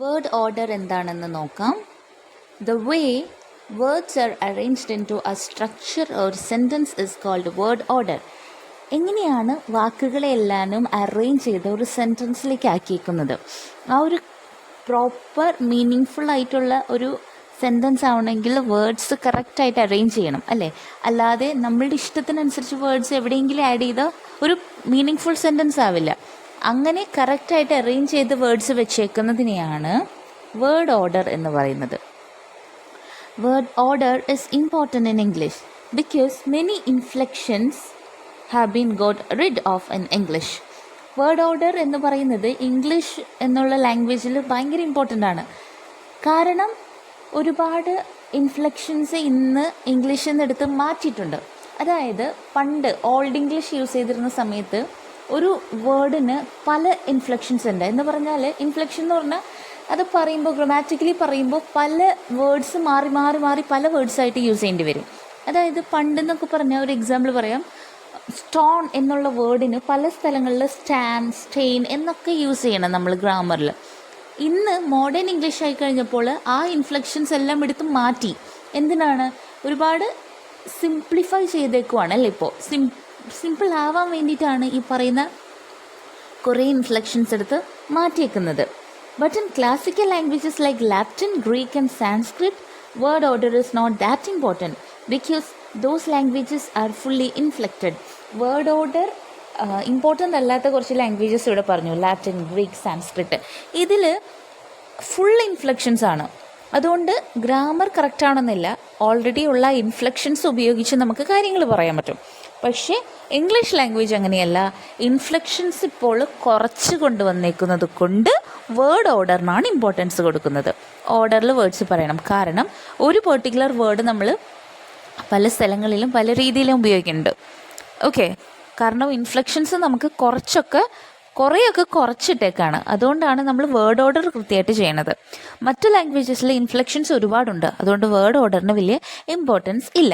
Word order എന്താണെന്ന് നോക്കാം. The way words are arranged into a structure or sentence is called word order. എങ്ങനെയാണ് വാക്കുകളെ എല്ലാനും arrange ചെയ്ത് ഒരു സെൻറ്റൻസിലേക്ക് ആക്കിയേക്കുന്നത്? ആ ഒരു പ്രോപ്പർ മീനിങ് ആയിട്ടുള്ള ഒരു സെൻറ്റൻസ് ആവണമെങ്കിൽ വേർഡ്സ് കറക്റ്റായിട്ട് അറേഞ്ച് ചെയ്യണം അല്ലേ? അല്ലാതെ നമ്മളുടെ ഇഷ്ടത്തിനനുസരിച്ച് വേർഡ്സ് എവിടെയെങ്കിലും ആഡ് ചെയ്താൽ ഒരു മീനിങ് ഫുൾ സെൻറ്റൻസ് ആവില്ല. അങ്ങനെ കറക്റ്റായിട്ട് അറേഞ്ച് ചെയ്ത് വേർഡ്സ് വെച്ചേക്കുന്നതിനെയാണ് വേർഡ് ഓർഡർ എന്ന് പറയുന്നത്. Word order is important in English because many inflections have been got rid of in English. Word order എന്ന് പറയുന്നത് ഇംഗ്ലീഷ് എന്നുള്ള ലാംഗ്വേജിൽ ഭയങ്കര ഇമ്പോർട്ടൻ്റ് ആണ്. കാരണം ഒരുപാട് ഇൻഫ്ലക്ഷൻസ് ഇന്ന് ഇംഗ്ലീഷിൽ നിന്ന് എടുത്ത് മാറ്റിയിട്ടുണ്ട്. അതായത് പണ്ട് ഓൾഡ് ഇംഗ്ലീഷ് യൂസ് ചെയ്തിരുന്ന സമയത്ത് ഒരു വേർഡിന് പല ഇൻഫ്ലക്ഷൻസ് ഉണ്ട്. എന്ന് പറഞ്ഞാൽ ഇൻഫ്ലക്ഷൻ എന്ന് പറഞ്ഞാൽ അത് പറയുമ്പോൾ ഗ്രാമാറ്റിക്കലി പറയുമ്പോൾ പല വേർഡ്സ് മാറി മാറി മാറി പല വേർഡ്സായിട്ട് യൂസ് ചെയ്യേണ്ടി വരും. അതായത് പണ്ടെന്നൊക്കെ പറഞ്ഞാൽ ഒരു എക്സാമ്പിൾ പറയാം, സ്റ്റോൺ എന്നുള്ള വേർഡിന് പല സ്ഥലങ്ങളിൽ സ്റ്റാൻ, സ്റ്റെയിൻ എന്നൊക്കെ യൂസ് ചെയ്യണം നമ്മൾ ഗ്രാമറിൽ. ഇന്ന് മോഡേൺ ഇംഗ്ലീഷ് ആയി കഴിഞ്ഞപ്പോൾ ആ ഇൻഫ്ലക്ഷൻസ് എല്ലാം എടുത്ത് മാറ്റി. എന്തിനാണ്? ഒരുപാട് സിംപ്ലിഫൈ ചെയ്തേക്കുവാണ് അല്ലേ? ഇപ്പോൾ സിമ്പിൾ ആവാൻ വേണ്ടിയിട്ടാണ് ഈ പറയുന്ന കുറേ ഇൻഫ്ലക്ഷൻസ് എടുത്ത് മാറ്റിയേക്കുന്നത്. But in classical languages like Latin, Greek and Sanskrit, word order is not that important because those languages are fully inflected. Word order important അല്ലാത്ത കുറച്ച് ലാംഗ്വേജസ് ഇവിടെ പറഞ്ഞു, ലാറ്റിൻ, ഗ്രീക്ക്, സാൻസ്ക്രിറ്റ്. ഇതിൽ ഫുൾ ഇൻഫ്ലക്ഷൻസ് ആണ്. അതുകൊണ്ട് ഗ്രാമർ കറക്റ്റ് ആണെന്നില്ല, ഓൾറെഡി ഉള്ള inflections ഉപയോഗിച്ച് നമുക്ക് കാര്യങ്ങൾ പറയാൻ പറ്റും. പക്ഷേ ഇംഗ്ലീഷ് ലാംഗ്വേജ് അങ്ങനെയല്ല. ഇൻഫ്ലക്ഷൻസ് ഇപ്പോൾ കുറച്ച് കൊണ്ടുവന്നേക്കുന്നത് കൊണ്ട് വേർഡ് ഓർഡറിനാണ് ഇമ്പോർട്ടൻസ് കൊടുക്കുന്നത്. ഓർഡറിൽ വേർഡ്സ് പറയണം. കാരണം ഒരു പെർട്ടിക്കുലർ വേർഡ് നമ്മൾ പല സ്ഥലങ്ങളിലും പല രീതിയിലും ഉപയോഗിക്കുന്നുണ്ട്. ഓക്കെ, കാരണം ഇൻഫ്ലക്ഷൻസ് നമുക്ക് കുറേയൊക്കെ കുറച്ചിട്ടേക്കാണ്. അതുകൊണ്ടാണ് നമ്മൾ വേർഡ് ഓർഡർ കൃത്യമായിട്ട് ചെയ്യണത്. മറ്റു ലാംഗ്വേജസിൽ ഇൻഫ്ലക്ഷൻസ് ഒരുപാടുണ്ട്. അതുകൊണ്ട് വേർഡ് ഓർഡറിന് വലിയ ഇമ്പോർട്ടൻസ് ഇല്ല.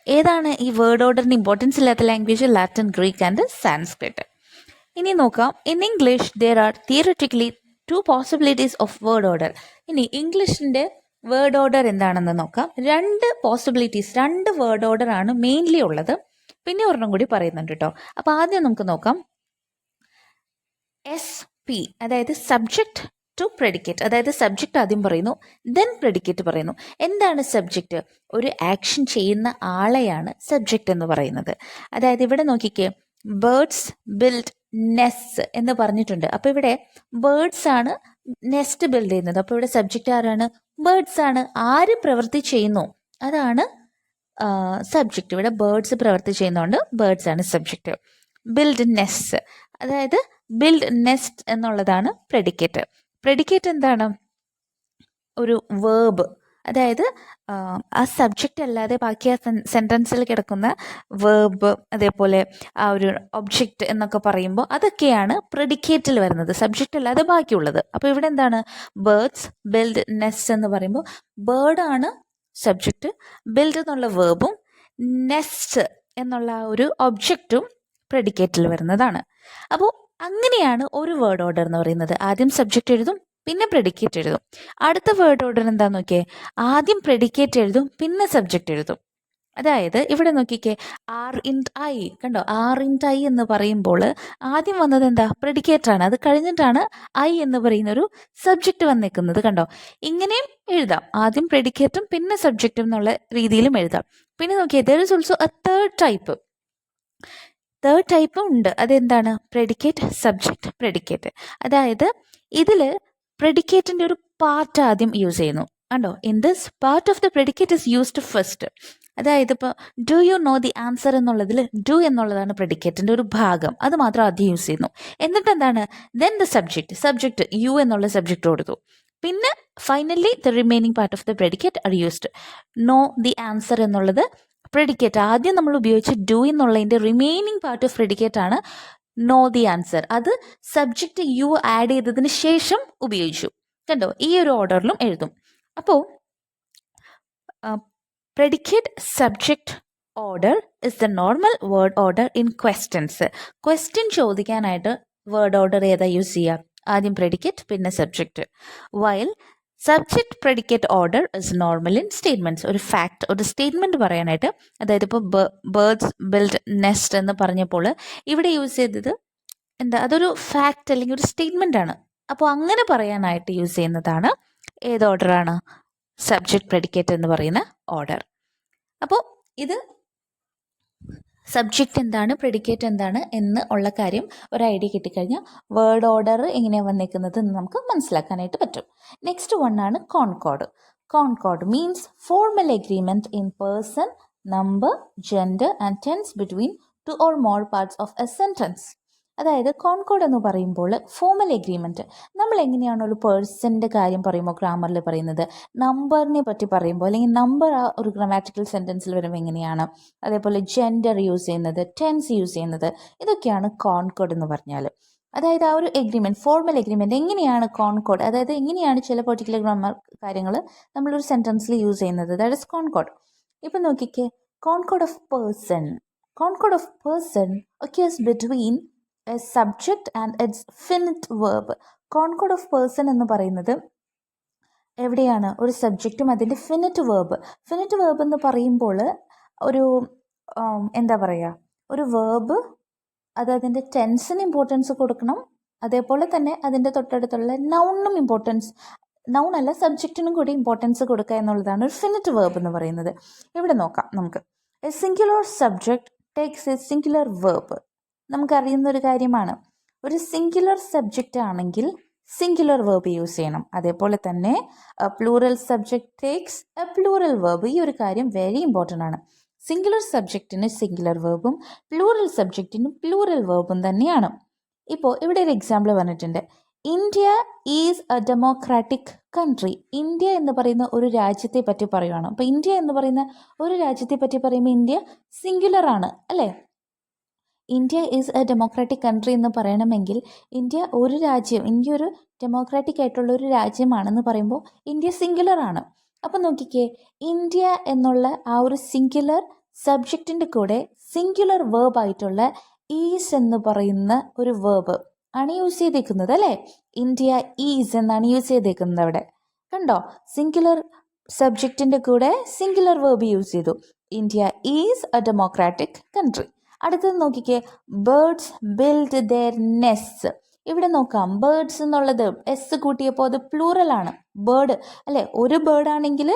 ഏതാണ് ഈ വേർഡ് ഓർഡറിന് ഇമ്പോർട്ടൻസ് ഇല്ലാത്ത language? Latin, Greek and Sanskrit. ഇനി നോക്കാം, in English there are theoretically 2 possibilities of word order. ഇനി ഇംഗ്ലീഷിൻ്റെ വേർഡ് ഓർഡർ എന്താണെന്ന് നോക്കാം. 2 പോസിബിലിറ്റീസ്, 2 വേർഡ് ഓർഡർ ആണ് മെയിൻലി ഉള്ളത്. പിന്നെ ഒരെണ്ണം കൂടി പറയുന്നുണ്ട് കേട്ടോ. അപ്പോൾ ആദ്യം നമുക്ക് നോക്കാം SP, അതായത് സബ്ജക്റ്റ് ടു പ്രെഡിക്കേറ്റ്. അതായത് സബ്ജക്റ്റ് ആദ്യം പറയുന്നു, ദെൻ പ്രെഡിക്കേറ്റ് പറയുന്നു. എന്താണ് സബ്ജക്റ്റ്? ഒരു ആക്ഷൻ ചെയ്യുന്ന ആളെയാണ് സബ്ജക്റ്റ് എന്ന് പറയുന്നത്. അതായത് ഇവിടെ നോക്കിക്കേ, ബേർഡ്സ് ബിൽഡ് നെസ്റ്റ് എന്ന് പറഞ്ഞിട്ടുണ്ട്. അപ്പോൾ ഇവിടെ ബേർഡ്സ് ആണ് നെസ്റ്റ് ബിൽഡ് ചെയ്യുന്നത്. അപ്പോൾ ഇവിടെ സബ്ജക്റ്റ് ആരാണ്? ബേർഡ്സ് ആണ്. ആര് പ്രവൃത്തി ചെയ്യുന്നു അതാണ് സബ്ജക്റ്റ്. ഇവിടെ ബേർഡ്സ് പ്രവൃത്തി ചെയ്യുന്നതുകൊണ്ട് ബേർഡ്സ് ആണ് സബ്ജക്റ്റ്. ബിൽഡ് നെസ്റ്റ്, അതായത് ബിൽഡ് നെസ്റ്റ് എന്നുള്ളതാണ് പ്രെഡിക്കേറ്റ്. പ്രെഡിക്കേറ്റ് എന്താണ്? ഒരു വേർബ്. അതായത് ആ സബ്ജക്റ്റ് അല്ലാതെ ബാക്കി ആ സെൻറ്റൻസിൽ കിടക്കുന്ന വേർബ്, അതേപോലെ ആ ഒരു ഒബ്ജക്റ്റ് എന്നൊക്കെ പറയുമ്പോൾ അതൊക്കെയാണ് പ്രെഡിക്കേറ്റിൽ വരുന്നത്, സബ്ജക്റ്റ് അല്ലാതെ ബാക്കിയുള്ളത്. അപ്പോൾ ഇവിടെ എന്താണ്? ബേർഡ്സ് ബിൽഡ് നെസ്റ്റ് എന്ന് പറയുമ്പോൾ ബേർഡാണ് സബ്ജക്റ്റ്, ബിൽഡ് എന്നുള്ള വേർബും നെസ്റ്റ് എന്നുള്ള ഒരു ഒബ്ജക്റ്റും പ്രെഡിക്കേറ്റിൽ വരുന്നതാണ്. അപ്പോൾ അങ്ങനെയാണ് ഒരു വേർഡ് ഓർഡർ എന്ന് പറയുന്നത്. ആദ്യം സബ്ജക്റ്റ് എഴുതും, പിന്നെ പ്രെഡിക്കേറ്റ് എഴുതും. അടുത്ത വേർഡ് ഓർഡർ എന്താന്ന് നോക്കിയേ, ആദ്യം പ്രെഡിക്കേറ്റ് എഴുതും, പിന്നെ സബ്ജക്റ്റ് എഴുതും. അതായത് ഇവിടെ നോക്കിക്കേ, R.I, കണ്ടോ? R.I എന്ന് പറയുമ്പോൾ ആദ്യം വന്നത് എന്താ? പ്രെഡിക്കേറ്റ് ആണ്. അത് കഴിഞ്ഞിട്ടാണ് I എന്ന് പറയുന്ന ഒരു സബ്ജക്റ്റ് വന്നേക്കുന്നത്. കണ്ടോ? ഇങ്ങനെയും എഴുതാം, ആദ്യം പ്രെഡിക്കേറ്റും പിന്നെ സബ്ജക്റ്റും എന്നുള്ള രീതിയിലും എഴുതാം. പിന്നെ നോക്കിയേ, there is also A third ടൈപ്പും ഉണ്ട്. അതെന്താണ്? Predicate, subject, predicate. അതായത് ഇതിൽ പ്രെഡിക്കേറ്റിൻ്റെ ഒരു പാർട്ട് ആദ്യം യൂസ് ചെയ്യുന്നു. കണ്ടോ? In this part of the predicate is used first. അതായത് ഇപ്പോൾ do you know the answer എന്നുള്ളതിൽ ഡു എന്നുള്ളതാണ് പ്രെഡിക്കേറ്റിൻ്റെ ഒരു ഭാഗം, അത് മാത്രം ആദ്യം യൂസ് ചെയ്യുന്നു. എന്നിട്ട് എന്താണ്? ദെൻ ദ സബ്ജക്റ്റ് യു എന്നുള്ള സബ്ജക്റ്റ് കൊടുത്തു. പിന്നെ finally the remaining part of the predicate are used. Know the answer എന്നുള്ളത് പ്രെഡിക്കേറ്റ്. ആദ്യം നമ്മൾ ഉപയോഗിച്ച ഡു എന്നുള്ളതിൻ്റെ റിമൈനിങ് പാർട്ട് ഓഫ് പ്രെഡിക്കേറ്റ് ആണ് നോ ദി ആൻസർ. അത് സബ്ജക്റ്റ് യു ആഡ് ചെയ്തതിന് ശേഷം ഉപയോഗിച്ചു. കണ്ടോ? ഈ ഒരു ഓർഡറിലും എഴുതും. അപ്പോൾ predicate subject order is the normal word order in questions. Question ചോദിക്കാനായിട്ട് വേർഡ് ഓർഡർ ഏതാ യൂസ് ചെയ്യുക? ആദ്യം പ്രെഡിക്കേറ്റ് പിന്നെ subject. While subject predicate order is normal in statements. ഒരു ഫാക്ട്, ഒരു സ്റ്റേറ്റ്മെൻറ്റ് പറയാനായിട്ട്, അതായത് ഇപ്പോൾ ബേർഡ്സ് ബിൽഡ് നെസ്റ്റ് എന്ന് പറഞ്ഞപ്പോൾ ഇവിടെ യൂസ് ചെയ്തത് എന്താ, അതൊരു ഫാക്ട് അല്ലെങ്കിൽ ഒരു സ്റ്റേറ്റ്മെൻ്റ് ആണ്. അപ്പോൾ അങ്ങനെ പറയാനായിട്ട് യൂസ് ചെയ്യുന്നതാണ് ഏത് ഓർഡറാണ്? സബ്ജക്റ്റ് പ്രെഡിക്കേറ്റ് എന്ന് പറയുന്ന ഓർഡർ. അപ്പോൾ ഇത് സബ്ജക്റ്റ് എന്താണ്, പ്രെഡിക്കേറ്റ് എന്താണ് എന്ന് ഉള്ള കാര്യം ഒരു ഐഡിയ കിട്ടിക്കഴിഞ്ഞാൽ വേർഡ് ഓർഡർ എങ്ങനെയാണ് വന്നേക്കുന്നത് എന്ന് നമുക്ക് മനസ്സിലാക്കാനായിട്ട് പറ്റും. നെക്സ്റ്റ് വൺ ആണ് concord. Concord means formal agreement in person, number, gender and tense between two or more parts of a sentence. അതായത് കോൺകോർഡ് എന്ന് പറയുമ്പോൾ ഫോർമൽ എഗ്രിമെൻറ്റ്, നമ്മൾ എങ്ങനെയാണ് ഒരു പേഴ്സൻ്റെ കാര്യം പറയുമ്പോൾ ഗ്രാമറിൽ പറയുന്നത്, നമ്പറിനെ പറ്റി പറയുമ്പോൾ അല്ലെങ്കിൽ നമ്പർ ആ ഒരു ഗ്രാമാറ്റിക്കൽ സെൻറ്റൻസിൽ വരുമ്പോൾ എങ്ങനെയാണ്, അതേപോലെ ജെൻഡർ യൂസ് ചെയ്യുന്നത്, ടെൻസ് യൂസ് ചെയ്യുന്നത്, ഇതൊക്കെയാണ് കോൺകോർഡ് എന്ന് പറഞ്ഞാൽ. അതായത് ആ ഒരു എഗ്രിമെൻറ്റ്, ഫോർമൽ എഗ്രിമെൻറ്റ് എങ്ങനെയാണ് കോൺകോർഡ്, അതായത് എങ്ങനെയാണ് ചില പെർട്ടിക്കുലർ ഗ്രാമർ കാര്യങ്ങൾ നമ്മളൊരു സെൻറ്റൻസിൽ യൂസ് ചെയ്യുന്നത്, ദാറ്റ് ഇസ് കോൺകോർഡ്. ഇപ്പം നോക്കിക്കേ, concord of person. Concord of person occurs between A subject and it's finite verb. Concord of person എന്ന് പറയുന്നത് എവിടെയാണ്? ഒരു സബ്ജക്റ്റും അതിൻ്റെ ഫിനിറ്റ് വേർബ്. ഫിനിറ്റ് വേർബ് എന്ന് പറയുമ്പോൾ ഒരു എന്താ പറയുക, ഒരു വേർബ് അത് അതിൻ്റെ ടെൻസിന് ഇമ്പോർട്ടൻസ് കൊടുക്കണം, അതേപോലെ തന്നെ അതിൻ്റെ തൊട്ടടുത്തുള്ള നൗണിനും ഇമ്പോർട്ടൻസ്, നൗൺ അല്ല സബ്ജക്റ്റിനും കൂടി ഇമ്പോർട്ടൻസ് കൊടുക്കുക എന്നുള്ളതാണ് ഒരു ഫിനിറ്റ് വേർബ് എന്ന് പറയുന്നത്. ഇവിടെ നോക്കാം നമുക്ക്. A singular subject takes a singular verb. നമുക്കറിയുന്ന ഒരു കാര്യമാണ്, ഒരു സിംഗുലർ സബ്ജക്റ്റ് ആണെങ്കിൽ സിംഗുലർ വേർബ് യൂസ് ചെയ്യണം. അതേപോലെ തന്നെ plural subject takes a plural verb. ഈ ഒരു കാര്യം വെരി ഇമ്പോർട്ടൻ്റ് ആണ്. സിംഗുലർ സബ്ജക്റ്റിന് സിംഗുലർ വേർബും പ്ലൂറൽ സബ്ജക്റ്റിനും പ്ലൂറൽ വേർബും തന്നെയാണ്. ഇപ്പോൾ ഇവിടെ ഒരു എക്സാമ്പിൾ പറഞ്ഞിട്ടുണ്ട്, India is a democratic country. India എന്ന് പറയുന്ന ഒരു രാജ്യത്തെ പറ്റി പറയുകയാണ്. അപ്പോൾ ഇന്ത്യ എന്ന് പറയുന്ന ഒരു രാജ്യത്തെ പറ്റി പറയുമ്പോൾ ഇന്ത്യ സിംഗുലർ ആണ് അല്ലേ? India is a democratic country എന്ന് പറയണമെങ്കിൽ ഇന്ത്യ ഒരു രാജ്യം, ഇന്ത്യ ഒരു ഡെമോക്രാറ്റിക് ആയിട്ടുള്ള ഒരു രാജ്യമാണെന്ന് പറയുമ്പോൾ ഇന്ത്യ സിംഗുലർ ആണ്. അപ്പം നോക്കിക്കേ, ഇന്ത്യ എന്നുള്ള ആ ഒരു സിംഗുലർ സബ്ജക്റ്റിൻ്റെ കൂടെ സിംഗുലർ വേർബ് ആയിട്ടുള്ള ഈസ് എന്ന് പറയുന്ന ഒരു വേർബ് ആണ് യൂസ് ചെയ്തേക്കുന്നത് അല്ലേ? ഇന്ത്യ ഈസ് എന്നാണ് യൂസ് ചെയ്തേക്കുന്നത് അവിടെ. കണ്ടോ, സിംഗുലർ സബ്ജക്റ്റിൻ്റെ കൂടെ സിംഗുലർ വേർബ് യൂസ് ചെയ്തു. India is a democratic country. അടുത്തത് നോക്കിക്കേ, ബേർഡ്സ് ബിൽഡ് ദെയർ നെസ്റ്റ്. ഇവിടെ നോക്കാം, ബേർഡ്സ് എന്നുള്ളത് എസ് കൂട്ടിയപ്പോൾ അത് പ്ലൂറലാണ്. ബേർഡ് അല്ലേ, ഒരു ബേർഡ് ആണെങ്കിൽ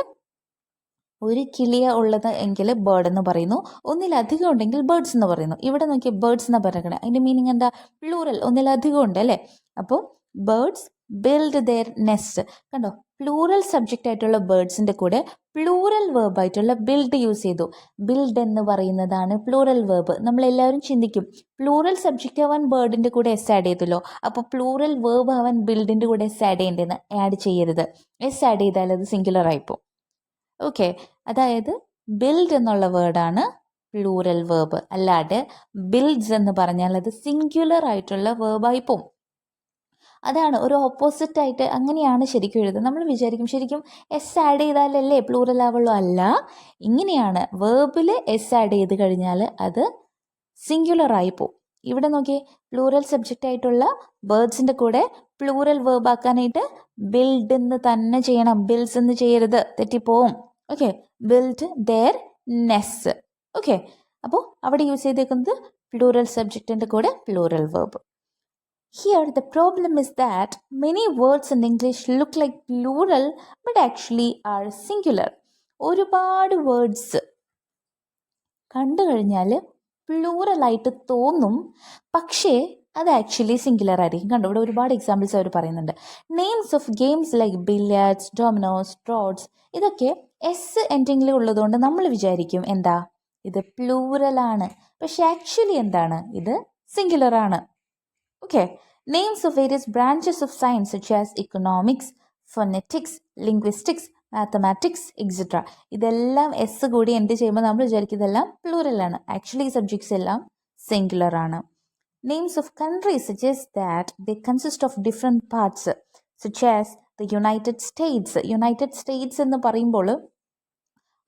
ഒരു കിളിയ ഉള്ളത് എങ്കിൽ ബേർഡ് എന്ന് പറയുന്നു, ഒന്നിലധികം ഉണ്ടെങ്കിൽ ബേർഡ്സ് എന്ന് പറയുന്നു. ഇവിടെ നോക്കിയാൽ ബേർഡ്സ് എന്ന് പറയുന്നത് അതിൻ്റെ മീനിങ് എന്താ? പ്ലൂറൽ, ഒന്നിലധികം ഉണ്ട് അല്ലേ? അപ്പോൾ ബേർഡ്സ് ബിൽഡ് ദെയർ നെസ്റ്റ്. കണ്ടോ, പ്ലൂറൽ സബ്ജക്റ്റ് ആയിട്ടുള്ള ബേർഡ്സിൻ്റെ കൂടെ പ്ലൂറൽ വേർബ് ആയിട്ടുള്ള ബിൽഡ് യൂസ് ചെയ്തു. ബിൽഡ് എന്ന് പറയുന്നതാണ് പ്ലൂറൽ വേർബ്. നമ്മളെല്ലാവരും ചിന്തിക്കും, പ്ലൂറൽ സബ്ജക്റ്റ് ആവാൻ ബേർഡിൻ്റെ കൂടെ എസ് ആഡ് ചെയ്തല്ലോ, അപ്പോൾ പ്ലൂറൽ വേർബ് ആവാൻ ബിൽഡിൻ്റെ കൂടെ എസ് ആഡ് ചെയ്യേണ്ടതെന്ന്. ആഡ് ചെയ്യരുത്. എസ് ആഡ് ചെയ്താൽ അത് സിംഗുലർ ആയിപ്പോൾ. ഓക്കെ, അതായത് ബിൽഡ് എന്നുള്ള വേർഡാണ് പ്ലൂറൽ വേർബ്, അല്ലാതെ ബിൽഡ്സ് എന്ന് പറഞ്ഞാൽ അത് സിംഗുലർ ആയിട്ടുള്ള വേർബായി പോവും. അതാണ് ഒരു ഓപ്പോസിറ്റ് ആയിട്ട്, അങ്ങനെയാണ് ശരിക്കും എഴുതുന്നത്. നമ്മൾ വിചാരിക്കും ശരിക്കും എസ് ആഡ് ചെയ്താലല്ലേ പ്ലൂറൽ ആവുള്ളൂ. അല്ല, ഇങ്ങനെയാണ്. വേർബിൽ എസ് ആഡ് ചെയ്ത് കഴിഞ്ഞാൽ അത് സിംഗുലർ ആയി പോവും. ഇവിടെ നോക്കിയേ, പ്ലൂറൽ സബ്ജക്റ്റ് ആയിട്ടുള്ള ബേർഡ്സിൻ്റെ കൂടെ പ്ലൂറൽ വേർബ് ആക്കാനായിട്ട് ബിൽഡ് എന്ന് തന്നെ ചെയ്യണം, ബിൽഡ്സ് എന്ന് ചെയ്യരുത്, തെറ്റിപ്പോവും. Okay, build their nest. Okay, അപ്പോൾ അവിടെ യൂസ് ചെയ്തേക്കുന്നത് പ്ലൂറൽ സബ്ജക്റ്റിൻ്റെ കൂടെ plural verb. Here the problem is that many words in English look like plural but actually are singular. ഒരുപാട് വേർഡ്സ് കണ്ടു കഴിഞ്ഞാൽ പ്ലൂറലായിട്ട് തോന്നും, പക്ഷേ അത് ആക്ച്വലി സിംഗുലർ ആയിരിക്കും. കണ്ടു, ഇവിടെ ഒരുപാട് എക്സാമ്പിൾസ് അവർ പറയുന്നുണ്ട്. Names of games like billiards, dominoes, draughts, ഇതൊക്കെ എസ് എൻഡിങ്ങിൽ ഉള്ളതുകൊണ്ട് നമ്മൾ വിചാരിക്കും എന്താ, ഇത് പ്ലൂറലാണ്. പക്ഷെ ആക്ച്വലി എന്താണ്, ഇത് സിംഗുലർ ആണ്. Okay, names of various branches of science such as economics, phonetics, linguistics, mathematics, etc. ഇതെല്ലാം എസ് കൂടി എന്ത് ചെയ്യുമ്പോൾ നമ്മൾ വിചാരിക്കും ഇതെല്ലാം പ്ലൂറലാണ്. ആക്ച്വലി ഈ സബ്ജക്ട്സ് എല്ലാം സിംഗുലർ ആണ്. Names of countries suggest that they consist of different parts such as the United States. United States എന്ന് പറയുമ്പോൾ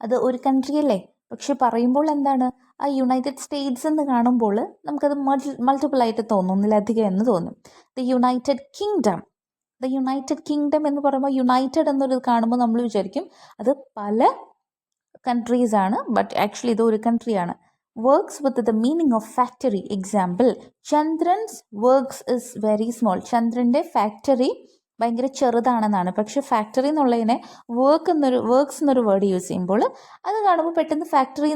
അത് ഒരു കൺട്രി അല്ലേ, പക്ഷെ പറയുമ്പോൾ എന്താണ്, ആ യുണൈറ്റഡ് സ്റ്റേറ്റ്സ് എന്ന് കാണുമ്പോൾ നമുക്കത് മൾട്ടിപ്പിൾ ആയിട്ട് തോന്നും, ഒന്നിലധികം എന്ന് തോന്നും. ദ യുണൈറ്റഡ് കിങ്ഡം എന്ന് പറയുമ്പോൾ യുണൈറ്റഡ് എന്നൊരു കാണുമ്പോൾ നമ്മൾ വിചാരിക്കും അത് പല കൺട്രീസ് ആണ്, ബട്ട് ആക്ച്വലി ഇത് ഒരു കൺട്രിയാണ്. Works with the meaning of factory. Example, Chandran's works is very small. ചന്ദ്രൻ്റെ ഫാക്ടറി ഭയങ്കര ചെറുതാണെന്നാണ്. പക്ഷെ ഫാക്ടറി എന്നുള്ളതിനെ വർക്ക്സ് എന്നൊരു വേർഡ് യൂസ് ചെയ്യുമ്പോൾ അത് കാണുമ്പോൾ പെട്ടെന്ന് ഫാക്ടറി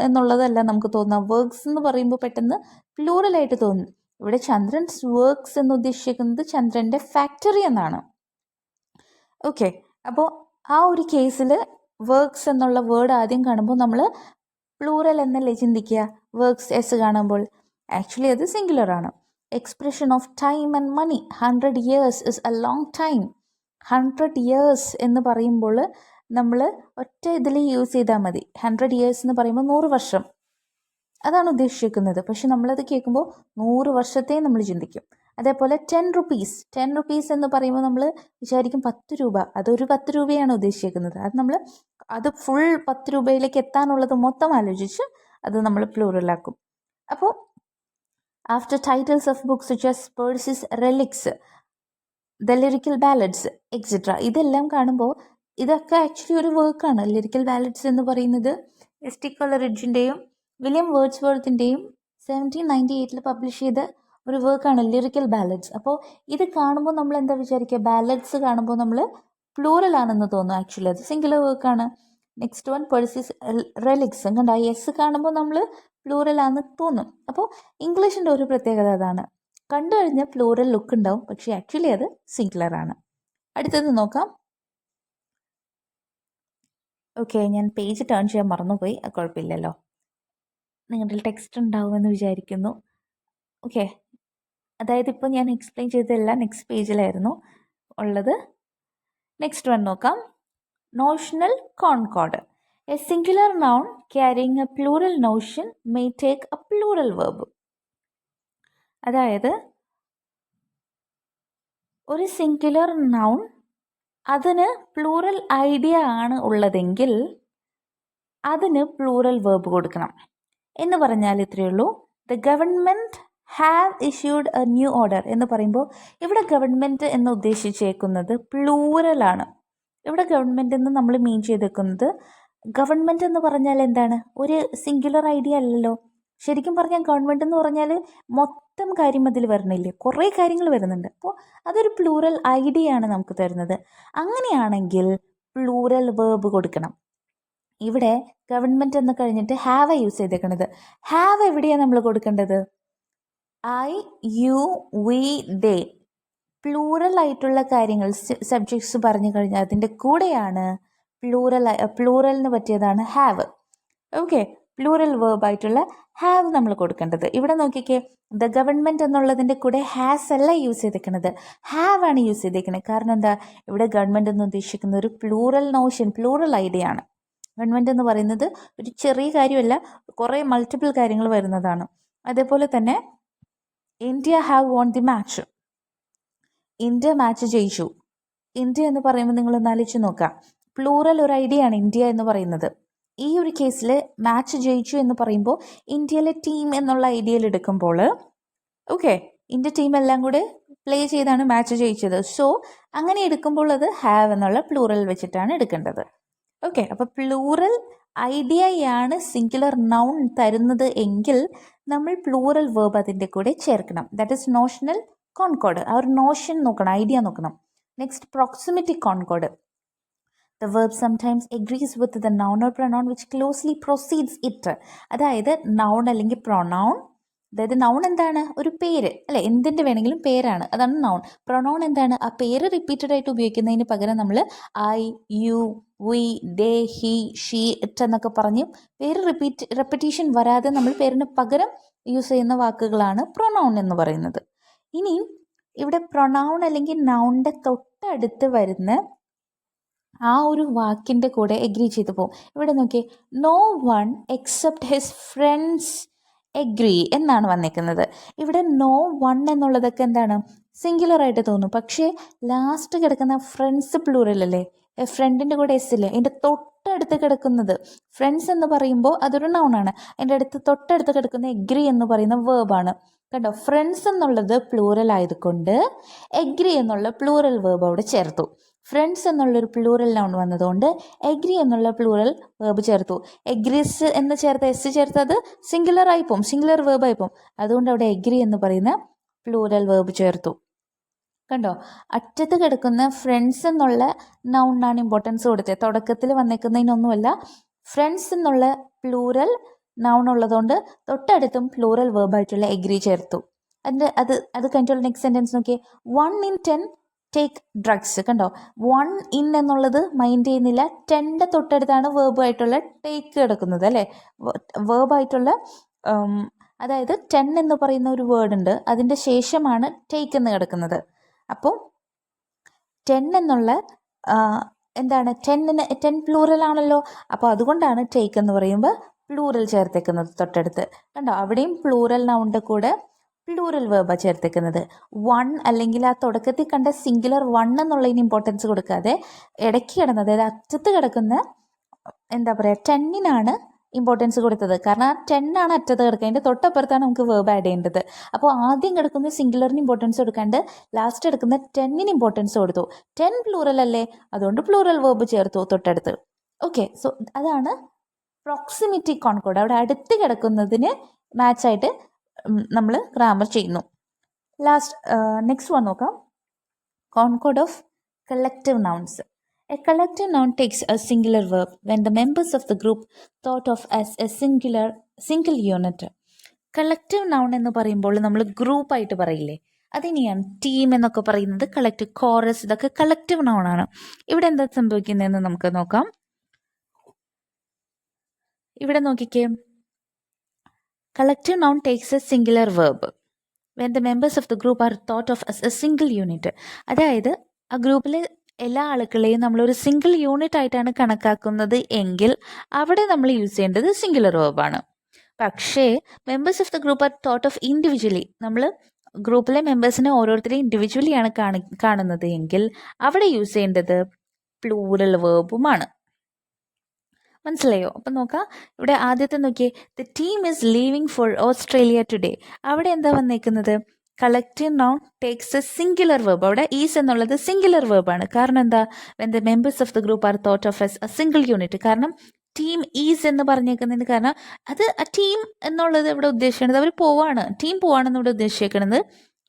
എന്നുള്ളതല്ല നമുക്ക് തോന്നുക. വർക്ക്സ് എന്ന് പറയുമ്പോൾ പെട്ടെന്ന് പ്ലൂറലായിട്ട് തോന്നും. ഇവിടെ ചന്ദ്രൻസ് വർക്ക്സ് എന്ന് ഉദ്ദേശിക്കുന്നത് ചന്ദ്രൻ്റെ ഫാക്ടറി എന്നാണ്. ഓക്കെ, അപ്പോൾ ആ ഒരു കേസിൽ വർക്ക്സ് എന്നുള്ള വേർഡ് ആദ്യം കാണുമ്പോൾ നമ്മൾ പ്ലൂറൽ എന്നല്ലേ ചിന്തിക്കുക വർക്ക്സ് എസ് കാണുമ്പോൾ. ആക്ച്വലി അത് സിംഗുലർ ആണ്. Expression of time and money. 100 years is a long time. 100 years എന്ന് പറയുമ്പോൾ നമ്മൾ ഒറ്റ ഇതിൽ യൂസ് ചെയ്താൽ മതി. 100 years എന്ന് പറയുമ്പോൾ 100 വർഷം അതാണ് ഉദ്ദേശിക്കുന്നത്. പക്ഷെ നമ്മളത് കേൾക്കുമ്പോൾ 100 വർഷത്തെ നമ്മൾ ചിന്തിക്കും. അതേപോലെ 10 rupees. 10 rupees എന്ന് പറയുമ്പോൾ നമ്മൾ വിചാരിക്കും 10 രൂപ. അതൊരു 10 രൂപയാണ് ഉദ്ദേശിക്കുന്നത്. അത് ഫുൾ 10 രൂപയിലേക്ക് എത്താനുള്ളത് മൊത്തം ആലോചിച്ച് അത് നമ്മൾ പ്ലൂറലാക്കും. അപ്പോൾ after titles of books such as Percy's Relics, The Lyrical Ballads, etc. ഇതെല്ലാം കാണുമ്പോൾ ഇതൊക്കെ ആക്ച്വലി ഒരു വർക്കാണ്. ലിറിക്കൽ ബാലഡ്സ് എന്ന് പറയുന്നത് എസ്.ടി. കോളറിഡ്ജിൻ്റെയും വില്യം വേർഡ്സ്വർത്തിൻ്റെയും 1798 പബ്ലിഷ് ചെയ്ത ഒരു വർക്കാണ് ലിറിക്കൽ ബാലഡ്സ്. അപ്പോൾ ഇത് കാണുമ്പോൾ നമ്മൾ എന്താ വിചാരിക്കുക, ബാലഡ്സ് കാണുമ്പോൾ നമ്മൾ പ്ലൂറൽ ആണെന്ന് തോന്നും. ആക്ച്വലി അത് സിംഗുലർ വർക്കാണ്. Next one Percy's Relics. കണ്ട എസ് കാണുമ്പോൾ നമ്മൾ പ്ലൂറൽ ആണെന്ന് തോന്നും. അപ്പോൾ ഇംഗ്ലീഷിൻ്റെ ഒരു പ്രത്യേകത അതാണ്. കണ്ടു കഴിഞ്ഞാൽ പ്ലൂറൽ ലുക്ക് ഉണ്ടാവും, പക്ഷേ ആക്ച്വലി അത് സിംഗുലർ ആണ്. അടുത്തത് നോക്കാം. ഓക്കെ, ഞാൻ പേജ് ടേൺ ചെയ്യാൻ മറന്നുപോയി. കുഴപ്പമില്ലല്ലോ, നിങ്ങളുടെ ടെക്സ്റ്റ് ഉണ്ടാവുമെന്ന് വിചാരിക്കുന്നു. ഓക്കെ, അതായത് ഇപ്പോൾ ഞാൻ എക്സ്പ്ലെയിൻ ചെയ്തതെല്ലാം നെക്സ്റ്റ് പേജിലായിരുന്നു ഉള്ളത്. നെക്സ്റ്റ് വൺ നോക്കാം. Notional concord. A singular noun carrying A plural Notion may take A plural verb. അതായത് ഒരു സിംഗുലർ നൗൺ അതിന് പ്ലൂറൽ ഐഡിയ ആണ് ഉള്ളതെങ്കിൽ അതിന് പ്ലൂറൽ വെർബ് കൊടുക്കണം. എന്ന് പറഞ്ഞാൽ ഇത്രയേ ഉള്ളൂ. The government have issued A new order എന്ന് പറയുമ്പോൾ ഇവിടെ ഗവൺമെൻറ് എന്ന് ഉദ്ദേശിച്ചേക്കുന്നത് പ്ലൂറലാണ്. ഇവിടെ ഗവൺമെൻറ് എന്ന് നമ്മൾ മീൻ ചെയ്തേക്കുന്നത്, ഗവൺമെൻറ് എന്ന് പറഞ്ഞാൽ എന്താണ്, ഒരു സിംഗുലർ ഐഡിയ അല്ലല്ലോ. ശരിക്കും പറഞ്ഞാൽ ഗവൺമെൻറ് എന്ന് പറഞ്ഞാൽ മൊത്തം കാര്യം അതിൽ വരണില്ലേ, കുറേ കാര്യങ്ങൾ വരുന്നുണ്ട്. അപ്പോൾ അതൊരു പ്ലൂറൽ ഐഡിയ ആണ് നമുക്ക് തരുന്നത്. അങ്ങനെയാണെങ്കിൽ പ്ലൂറൽ വേർബ് കൊടുക്കണം. ഇവിടെ ഗവൺമെൻറ് എന്ന് കഴിഞ്ഞിട്ട് ഹാവ് യൂസ് ചെയ്തേക്കണത്. ഹാവ് എവിടെയാണ് നമ്മൾ കൊടുക്കേണ്ടത്? I, you, we, they. Plural ആയിട്ടുള്ള കാര്യങ്ങൾ സബ്ജക്ട്സ് പറഞ്ഞു കഴിഞ്ഞാൽ അതിൻ്റെ കൂടെയാണ് പ്ലൂറലിന് പറ്റിയതാണ് ഹാവ്. ഓക്കെ, പ്ലൂറൽ വേർബായിട്ടുള്ള ഹാവ് നമ്മൾ കൊടുക്കേണ്ടത്. ഇവിടെ നോക്കിക്കേ, ദ ഗവൺമെൻറ് എന്നുള്ളതിൻ്റെ കൂടെ ഹാസ് അല്ല യൂസ് ചെയ്തേക്കുന്നത്, ഹാവ് ആണ് യൂസ് ചെയ്തേക്കുന്നത്. കാരണം എന്താ, ഇവിടെ ഗവൺമെൻറ് എന്ന് ഉദ്ദേശിക്കുന്ന ഒരു പ്ലൂറൽ നോഷൻ, പ്ലൂറൽ ഐഡിയ ആണ്. ഗവൺമെൻറ് എന്ന് പറയുന്നത് ഒരു ചെറിയ കാര്യമല്ല, കുറേ മൾട്ടിപ്പിൾ കാര്യങ്ങൾ വരുന്നതാണ്. അതേപോലെ തന്നെ India have von the match. India match ജയിച്ചു. ഇന്ത്യ എന്ന് പറയുമ്പോൾ നിങ്ങൾ ആലോചിച്ച് നോക്കാം, പ്ലൂറൽ ഒരു ഐഡിയ ആണ് ഇന്ത്യ എന്ന് പറയുന്നത്. ഈ ഒരു കേസിൽ മാച്ച് ജയിച്ചു എന്ന് പറയുമ്പോൾ ഇന്ത്യയിലെ ടീം എന്നുള്ള ഐഡിയയിൽ എടുക്കുമ്പോൾ ഓക്കെ, ഇന്ത്യ ടീം എല്ലാം കൂടെ പ്ലേ ചെയ്താണ് മാച്ച് ജയിച്ചത്. സോ അങ്ങനെ എടുക്കുമ്പോൾ അത് ഹാവ് എന്നുള്ള പ്ലൂറൽ വെച്ചിട്ടാണ് എടുക്കേണ്ടത്. ഓക്കെ, അപ്പോൾ പ്ലൂറൽ ഐഡിയയാണ് സിംഗുലർ നൗൺ തരുന്നത് എങ്കിൽ നമ്മൾ പ്ലൂറൽ വേർബ് അതിൻ്റെ കൂടെ ചേർക്കണം. That is notional concord. ആ ഒരു നോഷൻ നോക്കണം, ഐഡിയ നോക്കണം. Next, proximity concord. The verb sometimes agrees with the noun or pronoun which closely precedes it. അതായത് നൗൺ അല്ലെങ്കിൽ പ്രൊനൗൺ, അതായത് നൗൺ എന്താണ്, ഒരു പേര് അല്ലെ, എന്തിൻ്റെ വേണമെങ്കിലും പേരാണ്, അതാണ് നൗൺ. പ്രൊനൗൺ എന്താണ്, ആ പേര് റിപ്പീറ്റഡ് ആയിട്ട് ഉപയോഗിക്കുന്നതിന് പകരം നമ്മൾ I, you, we, they, he, she, it എന്നൊക്കെ പറഞ്ഞ് പേര് റെപ്പിറ്റീഷൻ വരാതെ നമ്മൾ പേരിന് പകരം യൂസ് ചെയ്യുന്ന വാക്കുകളാണ് പ്രൊനൗൺ എന്ന് പറയുന്നത്. ഇനി ഇവിടെ പ്രൊനൗൺ അല്ലെങ്കിൽ നൗണിൻ്റെ തൊട്ടടുത്ത് വരുന്ന ആ ഒരു വാക്കിൻ്റെ കൂടെ എഗ്രി ചെയ്ത് പോകും. ഇവിടെ നോക്കിയേ, no one except his friends agree എന്നാണ് വന്നിരിക്കുന്നത്. ഇവിടെ നോ വൺ എന്നുള്ളതൊക്കെ എന്താണ്, സിംഗുലർ ആയിട്ട് തോന്നും. പക്ഷേ ലാസ്റ്റ് കിടക്കുന്ന ഫ്രണ്ട്സ് പ്ലൂറൽ അല്ലേ, ഫ്രണ്ടിൻ്റെ കൂടെ എസ് ഇല്ലേ, അതിൻ്റെ തൊട്ടടുത്ത് കിടക്കുന്നത് ഫ്രണ്ട്സ് എന്ന് പറയുമ്പോൾ അതൊരു നൗണാണ്. അതിൻ്റെ അടുത്ത് തൊട്ടടുത്ത് കിടക്കുന്ന എഗ്രി എന്ന് പറയുന്ന വേർബാണ്. കണ്ടോ, ഫ്രണ്ട്സ് എന്നുള്ളത് പ്ലൂറൽ ആയതുകൊണ്ട് എഗ്രി എന്നുള്ള പ്ലൂറൽ വേർബ് അവിടെ ചേർത്തു. ഫ്രണ്ട്സ് എന്നുള്ളൊരു പ്ലൂറൽ നൗൺ വന്നതുകൊണ്ട് എഗ്രി എന്നുള്ള പ്ലൂറൽ വേർബ് ചേർത്തു. എഗ്രീസ് എന്ന് ചേർത്ത് എസ് ചേർത്തത് സിംഗുലർ ആയിപ്പോവും, സിംഗുലർ വേർബ് ആയിപ്പോവും. അതുകൊണ്ട് അവിടെ എഗ്രി എന്ന് പറയുന്ന പ്ലൂറൽ വേർബ് ചേർത്തു. കണ്ടോ, അറ്റത്ത് കിടക്കുന്ന ഫ്രണ്ട്സ് എന്നുള്ള നൗണിനാണ് ഇമ്പോർട്ടൻസ് കൊടുത്തത്. തുടക്കത്തിൽ വന്നേക്കുന്നതിനൊന്നുമല്ല. ഫ്രണ്ട്സ് എന്നുള്ള പ്ലൂറൽ നൗൺ ഉള്ളതുകൊണ്ട് തൊട്ടടുത്തും പ്ലൂറൽ വേർബായിട്ടുള്ള എഗ്രി ചേർത്തു. അത് കഴിഞ്ഞിട്ടുള്ള നെക്സ്റ്റ് സെൻറ്റൻസ് നോക്കിയേ. 1 in 10 ടേക്ക് ഡ്രഗ്സ്. കണ്ടോ, 1 in എന്നുള്ളത് മൈൻഡ് ചെയ്യുന്നില്ല. 10ൻ്റെ തൊട്ടടുത്താണ് വേർബായിട്ടുള്ള ടേക്ക് കിടക്കുന്നത് അല്ലേ. വേർബായിട്ടുള്ള അതായത് 10 എന്ന് പറയുന്ന ഒരു വേർഡ് ഉണ്ട്, അതിൻ്റെ ശേഷമാണ് ടേക്ക് എന്ന് കിടക്കുന്നത്. അപ്പോൾ 10 എന്നുള്ള എന്താണ്, 10 പ്ലൂറൽ ആണല്ലോ. അപ്പോൾ അതുകൊണ്ടാണ് ടേക്ക് എന്ന് പറയുമ്പോൾ പ്ലൂറൽ ചേർത്തേക്കുന്നത് തൊട്ടടുത്ത്. കണ്ടോ, അവിടെയും പ്ലൂറൽ നൗണിൻ്റെ കൂടെ പ്ലൂറൽ വേർബാണ് ചേർത്തേക്കുന്നത്. 1 അല്ലെങ്കിൽ ആ തുടക്കത്തിൽ കണ്ട സിംഗുലർ 1 എന്നുള്ളതിന് ഇമ്പോർട്ടൻസ് കൊടുക്കാതെ ഇടയ്ക്ക് കിടന്നത്, അതായത് അറ്റത്ത് കിടക്കുന്ന എന്താ പറയുക 10-നാണ് ഇമ്പോർട്ടൻസ് കൊടുത്തത്. കാരണം ആ 10 ആണ് അറ്റത്ത് കിടക്കുക, അതിൻ്റെ തൊട്ടപ്പുറത്താണ് നമുക്ക് വേർബ് ആഡ് ചെയ്യേണ്ടത്. അപ്പോൾ ആദ്യം കിടക്കുന്ന സിംഗുലറിന് ഇമ്പോർട്ടൻസ് കൊടുക്കാണ്ട് ലാസ്റ്റ് എടുക്കുന്ന 10-ന് ഇമ്പോർട്ടൻസ് കൊടുത്തു. 10 പ്ലൂറൽ അല്ലേ, അതുകൊണ്ട് പ്ലൂറൽ വേർബ് ചേർത്തു തൊട്ടടുത്ത്. ഓക്കെ, സോ അതാണ് പ്രോക്സിമിറ്റി കോൺകോഡ്. അവിടെ അടുത്ത് കിടക്കുന്നതിന് മാച്ചായിട്ട് നമ്മൾ ഗ്രാമർ ചെയ്യുന്നു. നെക്സ്റ്റ് വൺ നോക്കാം. Concord of collective nouns. A collective noun takes a singular verb when the members of the group thought of as a single unit. Collective noun എന്ന് പറയുമ്പോൾ നമ്മൾ ഗ്രൂപ്പായിട്ട് പറയില്ലേ, അതിനെയാണ് ടീം എന്നൊക്കെ പറയുന്നത്. കളക്റ്റീവ്, കോറസ്, ഇതൊക്കെ കളക്റ്റീവ് നൗൺ ആണ്. ഇവിടെ എന്താ സംഭവിക്കുന്നതെന്ന് നമുക്ക് നോക്കാം. ഇവിടെ നോക്കിക്കേ, collective noun takes a singular verb when the members of the group are thought of as a single unit. അതായത് ആ ഗ്രൂപ്പിലെ എല്ലാ ആളുകളെയും നമ്മളൊരു സിംഗിൾ യൂണിറ്റ് ആയിട്ടാണ് കണക്കാക്കുന്നത് എങ്കിൽ അവിടെ നമ്മൾ യൂസ് ചെയ്യേണ്ടത് സിംഗുലർ വേർബാണ്. പക്ഷേ members of the group are thought of individually, നമ്മൾ ഗ്രൂപ്പിലെ മെമ്പേഴ്സിനെ ഓരോരുത്തരെയും ഇൻഡിവിജ്വലിയാണ് കാണുന്നത് എങ്കിൽ അവിടെ യൂസ് ചെയ്യേണ്ടത് പ്ലൂറൽ വേർബുമാണ്. മനസ്സിലായോ? അപ്പം നോക്കാം, ഇവിടെ ആദ്യത്തെ നോക്കിയേ, the team is leaving for Australia today. അവിടെ എന്താ വന്നേക്കുന്നത്? Collective noun takes a singular verb. അവിടെ ഈസ് എന്നുള്ളത് സിംഗുലർ വേർബാണ്. കാരണം എന്താ? When the members of the group are thought of as a single unit. കാരണം ടീം ഈസ് എന്ന് പറഞ്ഞേക്കുന്നതിന് കാരണം അത് ആ ടീം എന്നുള്ളത് ഇവിടെ ഉദ്ദേശിക്കുന്നത് അവർ പോവാണ്, ടീം പോവാണെന്ന് ഇവിടെ ഉദ്ദേശിക്കുന്നത്.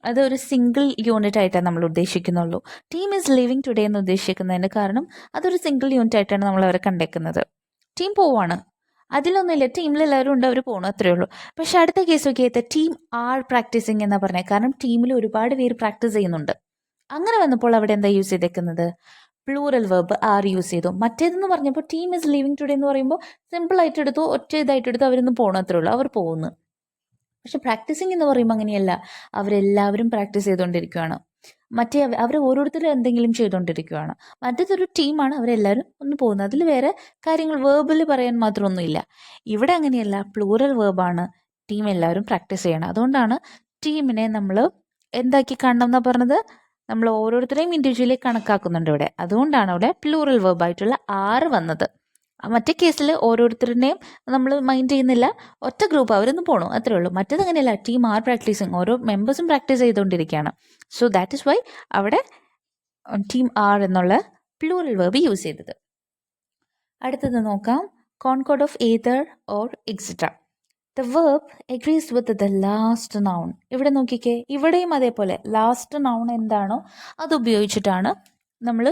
അത് ഒരു സിംഗിൾ യൂണിറ്റ് ആയിട്ടാണ് നമ്മൾ ഉദ്ദേശിക്കുന്നുള്ളൂ. ടീം ഈസ് ലിവിങ് ടുഡേ എന്ന് ഉദ്ദേശിക്കുന്നതിന് കാരണം അതൊരു സിംഗിൾ യൂണിറ്റ് ആയിട്ടാണ് നമ്മൾ അവരെ കണ്ടേക്കുന്നത്. ടീം പോവാണ്, അതിലൊന്നുമില്ല, ടീമിൽ എല്ലാവരും ഉണ്ട്, അവർ പോകണം, അത്രയേ ഉള്ളൂ. പക്ഷെ അടുത്ത കേസ് നോക്കിയത് ടീം ആർ പ്രാക്ടീസിങ് എന്നാ പറഞ്ഞത്. കാരണം ടീമിൽ ഒരുപാട് പേര് പ്രാക്ടീസ് ചെയ്യുന്നുണ്ട്. അങ്ങനെ വന്നപ്പോൾ അവിടെ എന്താ യൂസ് ചെയ്തേക്കുന്നത്? പ്ലൂറൽ വെർബ് ആർ യൂസ് ചെയ്തു. മറ്റേതെന്ന് പറഞ്ഞപ്പോൾ ടീം ഇസ് ലിവിങ് ടുഡേ എന്ന് പറയുമ്പോൾ സിമ്പിൾ ആയിട്ട് എടുത്തു, ഒറ്റ ഇതായിട്ട് എടുത്തു, അവരൊന്ന് പോകണം, അത്രേ ഉള്ളൂ, അവർ പോകുന്നു. പക്ഷെ പ്രാക്ടീസിങ് എന്ന് പറയുമ്പോൾ അങ്ങനെയല്ല, അവരെല്ലാവരും പ്രാക്ടീസ് ചെയ്തുകൊണ്ടിരിക്കുകയാണ്. മറ്റേ അവർ ഓരോരുത്തരും എന്തെങ്കിലും ചെയ്തുകൊണ്ടിരിക്കുകയാണ്. മറ്റേതൊരു ടീമാണ്, അവരെല്ലാവരും ഒന്ന് പോകുന്നത്. അതിൽ വേറെ കാര്യങ്ങൾ വേർബിൽ പറയാൻ മാത്രമൊന്നുമില്ല. ഇവിടെ അങ്ങനെയല്ല, പ്ലൂറൽ വേർബാണ്, ടീം എല്ലാവരും പ്രാക്ടീസ് ചെയ്യണം. അതുകൊണ്ടാണ് ടീമിനെ നമ്മൾ എന്താക്കി കാണണം എന്നാണ് പറഞ്ഞത്, നമ്മൾ ഓരോരുത്തരെയും ഇൻഡിവിജ്വലി കണക്കാക്കുന്നുണ്ട് ഇവിടെ. അതുകൊണ്ടാണ് അവിടെ പ്ലൂറൽ വേർബായിട്ടുള്ള ആറ് വന്നത്. മറ്റേ കേസിൽ ഓരോരുത്തരുടെയും നമ്മൾ മൈൻഡ് ചെയ്യുന്നില്ല, ഒറ്റ ഗ്രൂപ്പ് അവരൊന്ന് പോകണു, അത്രേ ഉള്ളൂ. മറ്റേത് അങ്ങനെയല്ല, ടീം ആർ പ്രാക്ടീസിങ്, ഓരോ മെമ്പേഴ്സും പ്രാക്ടീസ് ചെയ്തുകൊണ്ടിരിക്കുകയാണ്. സോ ദാറ്റ് ഇസ് വൈ അവിടെ ടീം ആർ എന്നുള്ള പ്ലൂറൽ വേർബ് യൂസ് ചെയ്തത്. അടുത്തത് നോക്കാം, concord of either or etcetera. The verb agrees with the last noun. ഇവിടെ നോക്കിക്കേ, ഇവിടെയും അതേപോലെ ലാസ്റ്റ് നൗൺ എന്താണോ അത് ഉപയോഗിച്ചിട്ടാണ് നമ്മൾ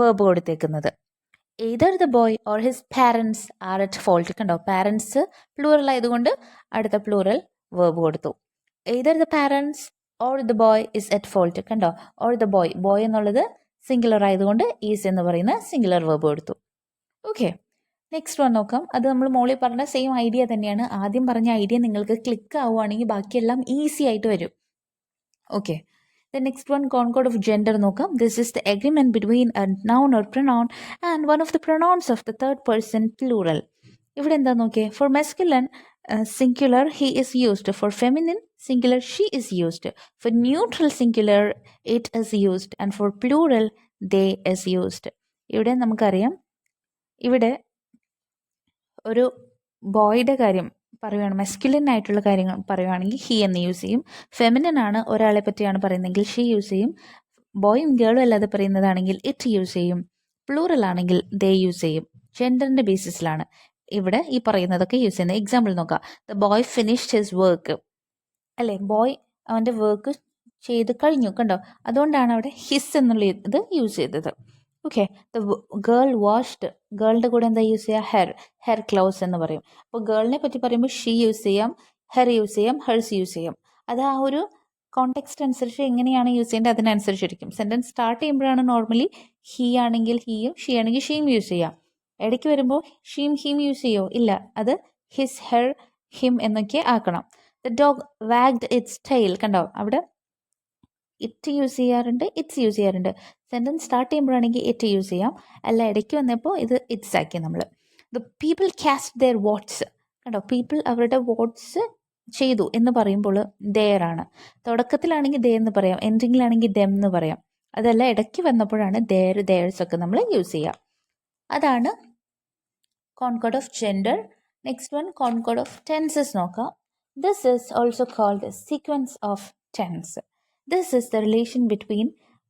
വേർബ് കൊടുത്തേക്കുന്നത്. either the boy or his parents are at fault. കണ്ടോ, പാരൻസ് പ്ലൂറൽ ആയതുകൊണ്ട് അടുത്ത പ്ലൂറൽ വേർബ് കൊടുത്തു. either the parents or the boy is at fault. കണ്ടോ, or the boy, ബോയ് എന്നുള്ളത് സിംഗുലർ ആയതുകൊണ്ട് ഈസ് എന്ന് പറയുന്ന സിംഗുലർ വേർബ് കൊടുത്തു. ഓക്കെ, നെക്സ്റ്റ് വൺ നോക്കാം. അത് നമ്മൾ മോളിൽ പറഞ്ഞ സെയിം ഐഡിയ തന്നെയാണ്. ആദ്യം പറഞ്ഞ ഐഡിയ നിങ്ങൾക്ക് ക്ലിക്ക് ആവുകയാണെങ്കിൽ ബാക്കിയെല്ലാം ഈസി ആയിട്ട് വരും. Okay, the next one, concord of gender നോക്കാം. This is the agreement between a noun or pronoun and one of the pronouns of the third person plural. ഇവിടെ എന്താ നോക്കിയേ, for masculine singular he is used, for feminine singular she is used, for neutral singular it is used, and for plural they is used. ഇവിടെ നമുക്കറിയാം, ഇവിടെ ഒരു ബോയുടെ കാര്യം പറയുകയാണ്, masculine ആയിട്ടുള്ള കാര്യങ്ങൾ പറയുകയാണെങ്കിൽ ഹി എന്ന് യൂസ് ചെയ്യും. ഫെമിനിൻ ആണ് ഒരാളെ പറ്റിയാണ് പറയുന്നതെങ്കിൽ ഷീ യൂസ് ചെയ്യും. ബോയും ഗേളും അല്ലാതെ പറയുന്നതാണെങ്കിൽ ഇറ്റ് യൂസ് ചെയ്യും. പ്ലൂറൽ ആണെങ്കിൽ ദേ യൂസ് ചെയ്യും. ജെൻഡറിൻ്റെ ബേസിസിലാണ് ഇവിടെ ഈ പറയുന്നതൊക്കെ യൂസ് ചെയ്യുന്നത്. എക്സാമ്പിൾ നോക്കാം. The boy finished his work, അല്ലേ? ബോയ് അവൻ്റെ വർക്ക് ചെയ്ത് കഴിഞ്ഞു, കണ്ടോ? അതുകൊണ്ടാണ് അവിടെ ഹിസ് എന്നുള്ള ഇത് യൂസ് ചെയ്തത്. ഓക്കെ. ദ ഗേൾ വാഷ്ഡ്, ഗേളിൻ്റെ കൂടെ എന്താ യൂസ് ചെയ്യുക? ഹെർ ക്ലോത്ത്സ് എന്ന് പറയും. അപ്പോൾ ഗേളിനെ പറ്റി പറയുമ്പോൾ ഷീ യൂസ് ചെയ്യാം, ഹെർ യൂസ് ചെയ്യാം, ഹെർസ് യൂസ് ചെയ്യാം. അത് ആ ഒരു കോണ്ടെക്സ്റ്റ് അനുസരിച്ച് എങ്ങനെയാണ് യൂസ് ചെയ്യേണ്ടത് അതിനനുസരിച്ചിരിക്കും. സെൻറ്റൻസ് സ്റ്റാർട്ട് ചെയ്യുമ്പോഴാണ് നോർമലി ഹീ ആണെങ്കിൽ ഹീയും ഷീ ആണെങ്കിൽ ഷീയും യൂസ് ചെയ്യാം. ഇടയ്ക്ക് വരുമ്പോൾ ഷീം ഹീം യൂസ് ചെയ്യുമോ? ഇല്ല, അത് ഹിസ്, ഹെർ, ഹിം എന്നൊക്കെ ആക്കണം. The dog wagged its tail, കണ്ടോ? അവിടെ ഇറ്റ് യൂസ് ചെയ്യാറുണ്ട്, ഇറ്റ്സ് യൂസ് ചെയ്യാറുണ്ട്. സെൻറ്റൻസ് സ്റ്റാർട്ട് ചെയ്യുമ്പോഴാണെങ്കിൽ ഇറ്റ് യൂസ് ചെയ്യാം, അല്ല ഇടയ്ക്ക് വന്നപ്പോൾ ഇത് ഇറ്റ്സ് ആക്കി നമ്മൾ. The people cast their votes, കണ്ടോ? പീപ്പിൾ അവരുടെ വോട്ട്സ് ചെയ്തു എന്ന് പറയുമ്പോൾ ദെയർ ആണ്. തുടക്കത്തിലാണെങ്കിൽ ദേ എന്ന് പറയാം, എൻഡിങ്ങിലാണെങ്കിൽ ദെം എന്ന് പറയാം. അതല്ല ഇടയ്ക്ക് വന്നപ്പോഴാണ് ദെയർ, ദെയർസ് ഒക്കെ നമ്മൾ യൂസ് ചെയ്യുക. അതാണ് concord of gender. Next one concord of tenses നോക്കാം. This is also called sequence of tense. This is the relation between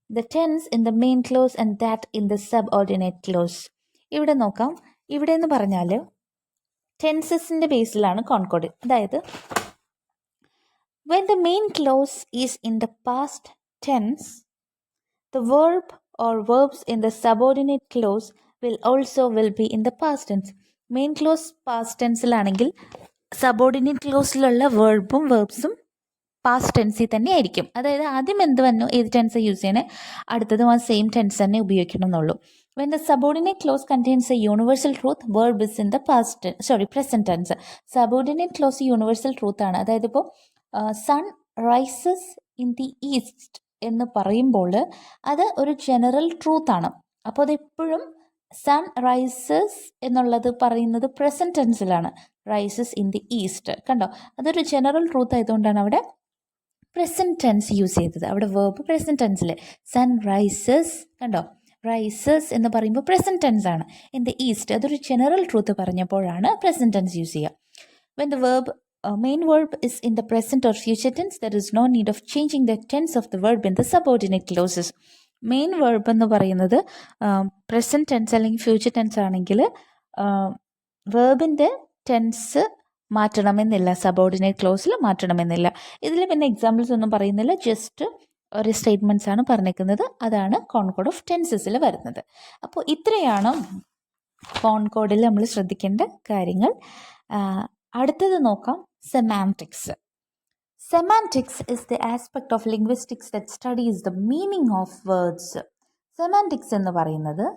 the tense in the main clause and that in the subordinate clause. ഇവിടെ നോക്കാം. ഇവിടെ എന്ന് പറഞ്ഞാൽ ടെൻസസിൻ്റെ ബേസിലാണ് concord. അതായത് when the main clause is in the past tense, the verb or verbs in the subordinate clause will be in the past tense. Main clause past ടെൻസിലാണെങ്കിൽ subordinate ക്ലോസിലുള്ള വേർബും വേർബ്സും പാസ്റ്റ് ടെൻസിൽ തന്നെ ആയിരിക്കും. അതായത് ആദ്യം എന്ത് വന്നു, ഏത് ടെൻസ് യൂസ് ചെയ്യണേ, അടുത്തതും ആ സെയിം ടെൻസ് തന്നെ ഉപയോഗിക്കണം എന്നുള്ളൂ. When the subordinate clause contains a universal truth, verb is in the present tense. Subordinate clause universal truth ആണ്. അതായത് ഇപ്പോൾ sun rises in the east എന്ന് പറയുമ്പോൾ അത് ഒരു ജനറൽ ട്രൂത്ത് ആണ്. അപ്പോൾ അതെപ്പോഴും സൺ റൈസസ് എന്നുള്ളത് പറയുന്നത് പ്രസന്റ് ടെൻസിലാണ്. റൈസസ് ഇൻ ദി ഈസ്റ്റ്, കണ്ടോ? അതൊരു ജനറൽ ട്രൂത്ത് ആയതുകൊണ്ടാണ് അവിടെ പ്രസന്റ് ടെൻസ് യൂസ് ചെയ്തത്. അവിടെ വേർബ് പ്രസന്റ് ടെൻസിൽ സൺ റൈസസ്, കണ്ടോ? റൈസസ് എന്ന് പറയുമ്പോൾ പ്രസന്റ് ടെൻസ് ആണ്. ഇൻ ദ ഈസ്റ്റ് അതൊരു ജനറൽ ട്രൂത്ത് പറഞ്ഞപ്പോഴാണ് പ്രസന്റ് ടെൻസ് യൂസ് ചെയ്യുക. When the verb main verb is in the present or future tense, there is no need of changing the tense of the verb in the subordinate clauses. Main verb എന്ന് പറയുന്നത് present tense അല്ലെങ്കിൽ future tense ആണെങ്കിൽ വേർബിൻ്റെ tense മാറ്റണമെന്നില്ല, subordinate ക്ലോസിൽ മാറ്റണമെന്നില്ല. ഇതിൽ പിന്നെ examples ഒന്നും പറയുന്നില്ല, just ഒരു സ്റ്റേറ്റ്മെൻറ്റ്സ് ആണ് പറഞ്ഞേക്കുന്നത്. അതാണ് കോൺകോർഡ് ഓഫ് ടെൻസസിൽ വരുന്നത്. അപ്പോൾ ഇത്രയാണ് കോൺകോർഡിൽ നമ്മൾ ശ്രദ്ധിക്കേണ്ട കാര്യങ്ങൾ. അടുത്തത് നോക്കാം, semantics. Semantics is the aspect of linguistics that studies the meaning of words. Semantics എന്ന് പറയുന്നത്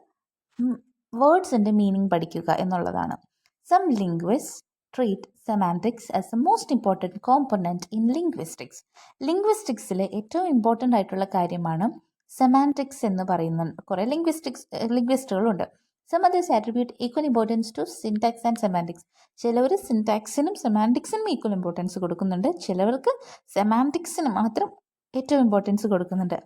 വേർഡ്സിൻ്റെ മീനിങ് പഠിക്കുക എന്നുള്ളതാണ്. Some linguist treat semantics as the most important component in linguistics. ലിംഗ്വിസ്റ്റിക്സിലെ ഏറ്റവും ഇമ്പോർട്ടൻ്റ് ആയിട്ടുള്ള കാര്യമാണ് സെമാൻറ്റിക്സ് എന്ന് പറയുന്ന കുറേ ലിംഗ്വിസ്റ്റുകളുണ്ട്. Some others attribute equal importance to syntax and semantics. ചിലവർ സിൻടാക്സിനും സെമാൻറ്റിക്സിനും ഈക്വൽ ഇമ്പോർട്ടൻസ് കൊടുക്കുന്നുണ്ട്, ചിലവർക്ക് സെമാൻറ്റിക്സിന് മാത്രം ഏറ്റവും ഇമ്പോർട്ടൻസ് കൊടുക്കുന്നുണ്ട്.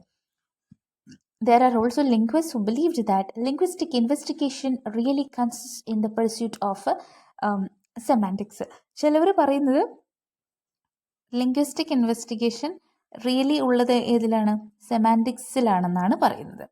There are also linguists who believed that linguistic investigation really consists in the pursuit of semantics. ചിലവർ പറയുന്നത് ലിംഗ്വിസ്റ്റിക് ഇൻവെസ്റ്റിഗേഷൻ റിയലി ഉള്ളത് ഏതിലാണ്? സെമാൻറ്റിക്സിലാണെന്നാണ് പറയുന്നത്.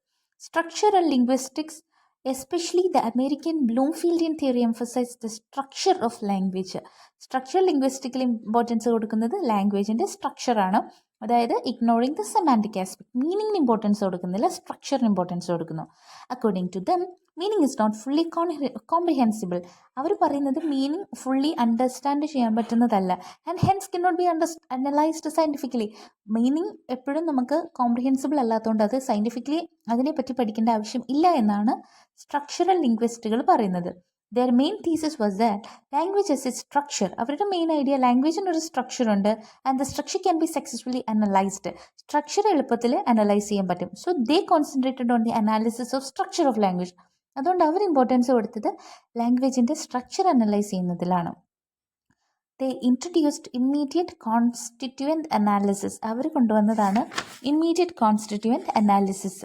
Structural linguistics, especially the American Bloomfieldian theory, emphasise the structure of language. Structure linguistical importance കൊടുക്കുന്നത് ലാംഗ്വേജിൻ്റെ സ്ട്രക്ചറാണ്. അതായത് ഇഗ്നോറിങ് ദ സെമാൻറ്റിക് ആസ്പെക്ട്, മീനിങ്ങിന് ഇമ്പോർട്ടൻസ് കൊടുക്കുന്നില്ല, സ്ട്രക്ചറിന് ഇമ്പോർട്ടൻസ് കൊടുക്കുന്നു. According to them meaning is not fully comprehensible. അവർ പറയുന്നത് മീനിങ് ഫുള്ളി അണ്ടർസ്റ്റാൻഡ് ചെയ്യാൻ പറ്റുന്നതല്ല, and hence can not be analysed scientifically. Meaning എപ്പോഴും നമുക്ക് കോംപ്രിഹെൻസിബിൾ അല്ലാത്തതുകൊണ്ട് അത് സയൻറ്റിഫിക്കലി അതിനെപ്പറ്റി പഠിക്കേണ്ട ആവശ്യം ഇല്ല എന്നാണ് സ്ട്രക്ചറൽ ലിംഗ്വിസ്റ്റുകൾ പറയുന്നത്. Their main thesis was that language has its structure. അവരുടെ മെയിൻ ഐഡിയ ലാംഗ്വേജിനൊരു സ്ട്രക്ചർ ഉണ്ട്, and the structure can be successfully analysed. Structure എളുപ്പത്തിൽ അനലൈസ് ചെയ്യാൻ പറ്റും. So they concentrated on the analysis of structure of language. അതുകൊണ്ട് അവർ importance കൊടുത്തത് ലാംഗ്വേജിൻ്റെ സ്ട്രക്ചർ അനലൈസ് ചെയ്യുന്നതിലാണ്. They introduced immediate constituent analysis. അവർ കൊണ്ടുവന്നതാണ് immediate constituent analysis.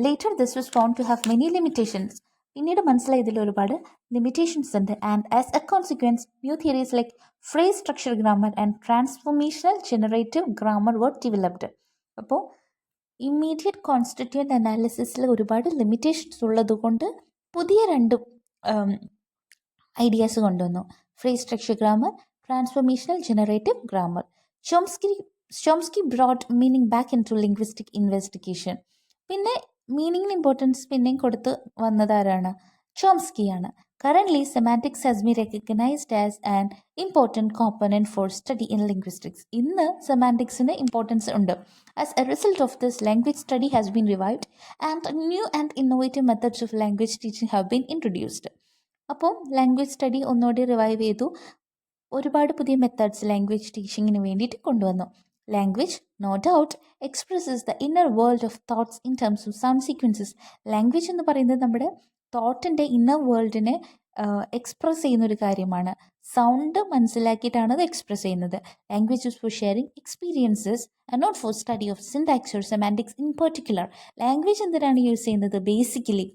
Later this was found to have many limitations. പിന്നീട് മനസ്സിലായി ഇതിൽ ഒരുപാട് ലിമിറ്റേഷൻസ് ഉണ്ട്. And as a consequence new theories like phrase structure grammar and transformational generative grammar were developed. അപ്പോൾ immediate constituent അനാലിസിസിൽ ഒരുപാട് ലിമിറ്റേഷൻസ് ഉള്ളത് കൊണ്ട് പുതിയ രണ്ട് ഐഡിയാസ് കൊണ്ടുവന്നു. Phrase structure grammar, transformational generative grammar. Chomsky brought meaning back into linguistic investigation. പിന്നെ മീനിങ്ങിന് ഇമ്പോർട്ടൻസ് പിന്നെയും കൊടുത്ത് വന്നതാരാണ്? ചോംസ്കിയാണ്. Currently semantics has been recognised as an important component for study in linguistics. ഇന്ന് സെമാൻറ്റിക്സിന് ഇമ്പോർട്ടൻസ് ഉണ്ട്. As a result of this language study has been revived and new and innovative methods of language teaching have been introduced. അപ്പോൾ language study ഒന്നുകൂടി revive ചെയ്തു. ഒരുപാട് പുതിയ methods language ടീച്ചിങ്ങിന് വേണ്ടിയിട്ട് കൊണ്ടുവന്നു. Language no doubt expresses the inner world of thoughts in terms of sound sequences. Language എന്ന് പറയുന്നത് നമ്മുടെ തോട്ടിൻ്റെ ഇന്നർ വേൾഡിനെ എക്സ്പ്രസ് ചെയ്യുന്നൊരു കാര്യമാണ്. സൗണ്ട് മനസ്സിലാക്കിയിട്ടാണ് അത് എക്സ്പ്രസ് ചെയ്യുന്നത്. Language is for sharing experiences and not for study of syntax or semantics in particular. Language എന്തിനാണ് use ചെയ്യുന്നത്? Basically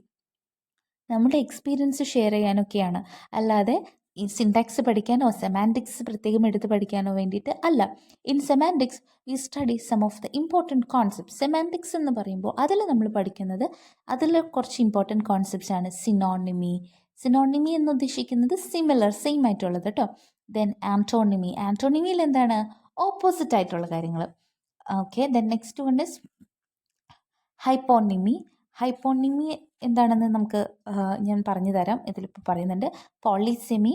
നമ്മുടെ എക്സ്പീരിയൻസ് ഷെയർ ചെയ്യാനൊക്കെയാണ്, അല്ലാതെ ഈ സിൻടാക്സ് പഠിക്കാനോ സെമാൻറ്റിക്സ് പ്രത്യേകം എടുത്ത് പഠിക്കാനോ വേണ്ടിയിട്ട് അല്ല. In semantics we study some of the important concept. Semantics എന്ന് പറയുമ്പോൾ അതിൽ നമ്മൾ പഠിക്കുന്നത് അതിൽ കുറച്ച് ഇമ്പോർട്ടൻറ്റ് കോൺസെപ്റ്റ്സ് ആണ്. സിനോണിമി എന്ന് ഉദ്ദേശിക്കുന്നത് സിമിലർ, സെയിം ആയിട്ടുള്ളത് കേട്ടോ. ദെൻ ആൻറ്റോണിമിയിൽ എന്താണ്? ഓപ്പോസിറ്റ് ആയിട്ടുള്ള കാര്യങ്ങൾ. Okay, then next one is hyponymy എന്താണെന്ന് നമുക്ക് ഞാൻ പറഞ്ഞു തരാം. ഇതിലിപ്പോൾ പറയുന്നുണ്ട് പോളിസെമി.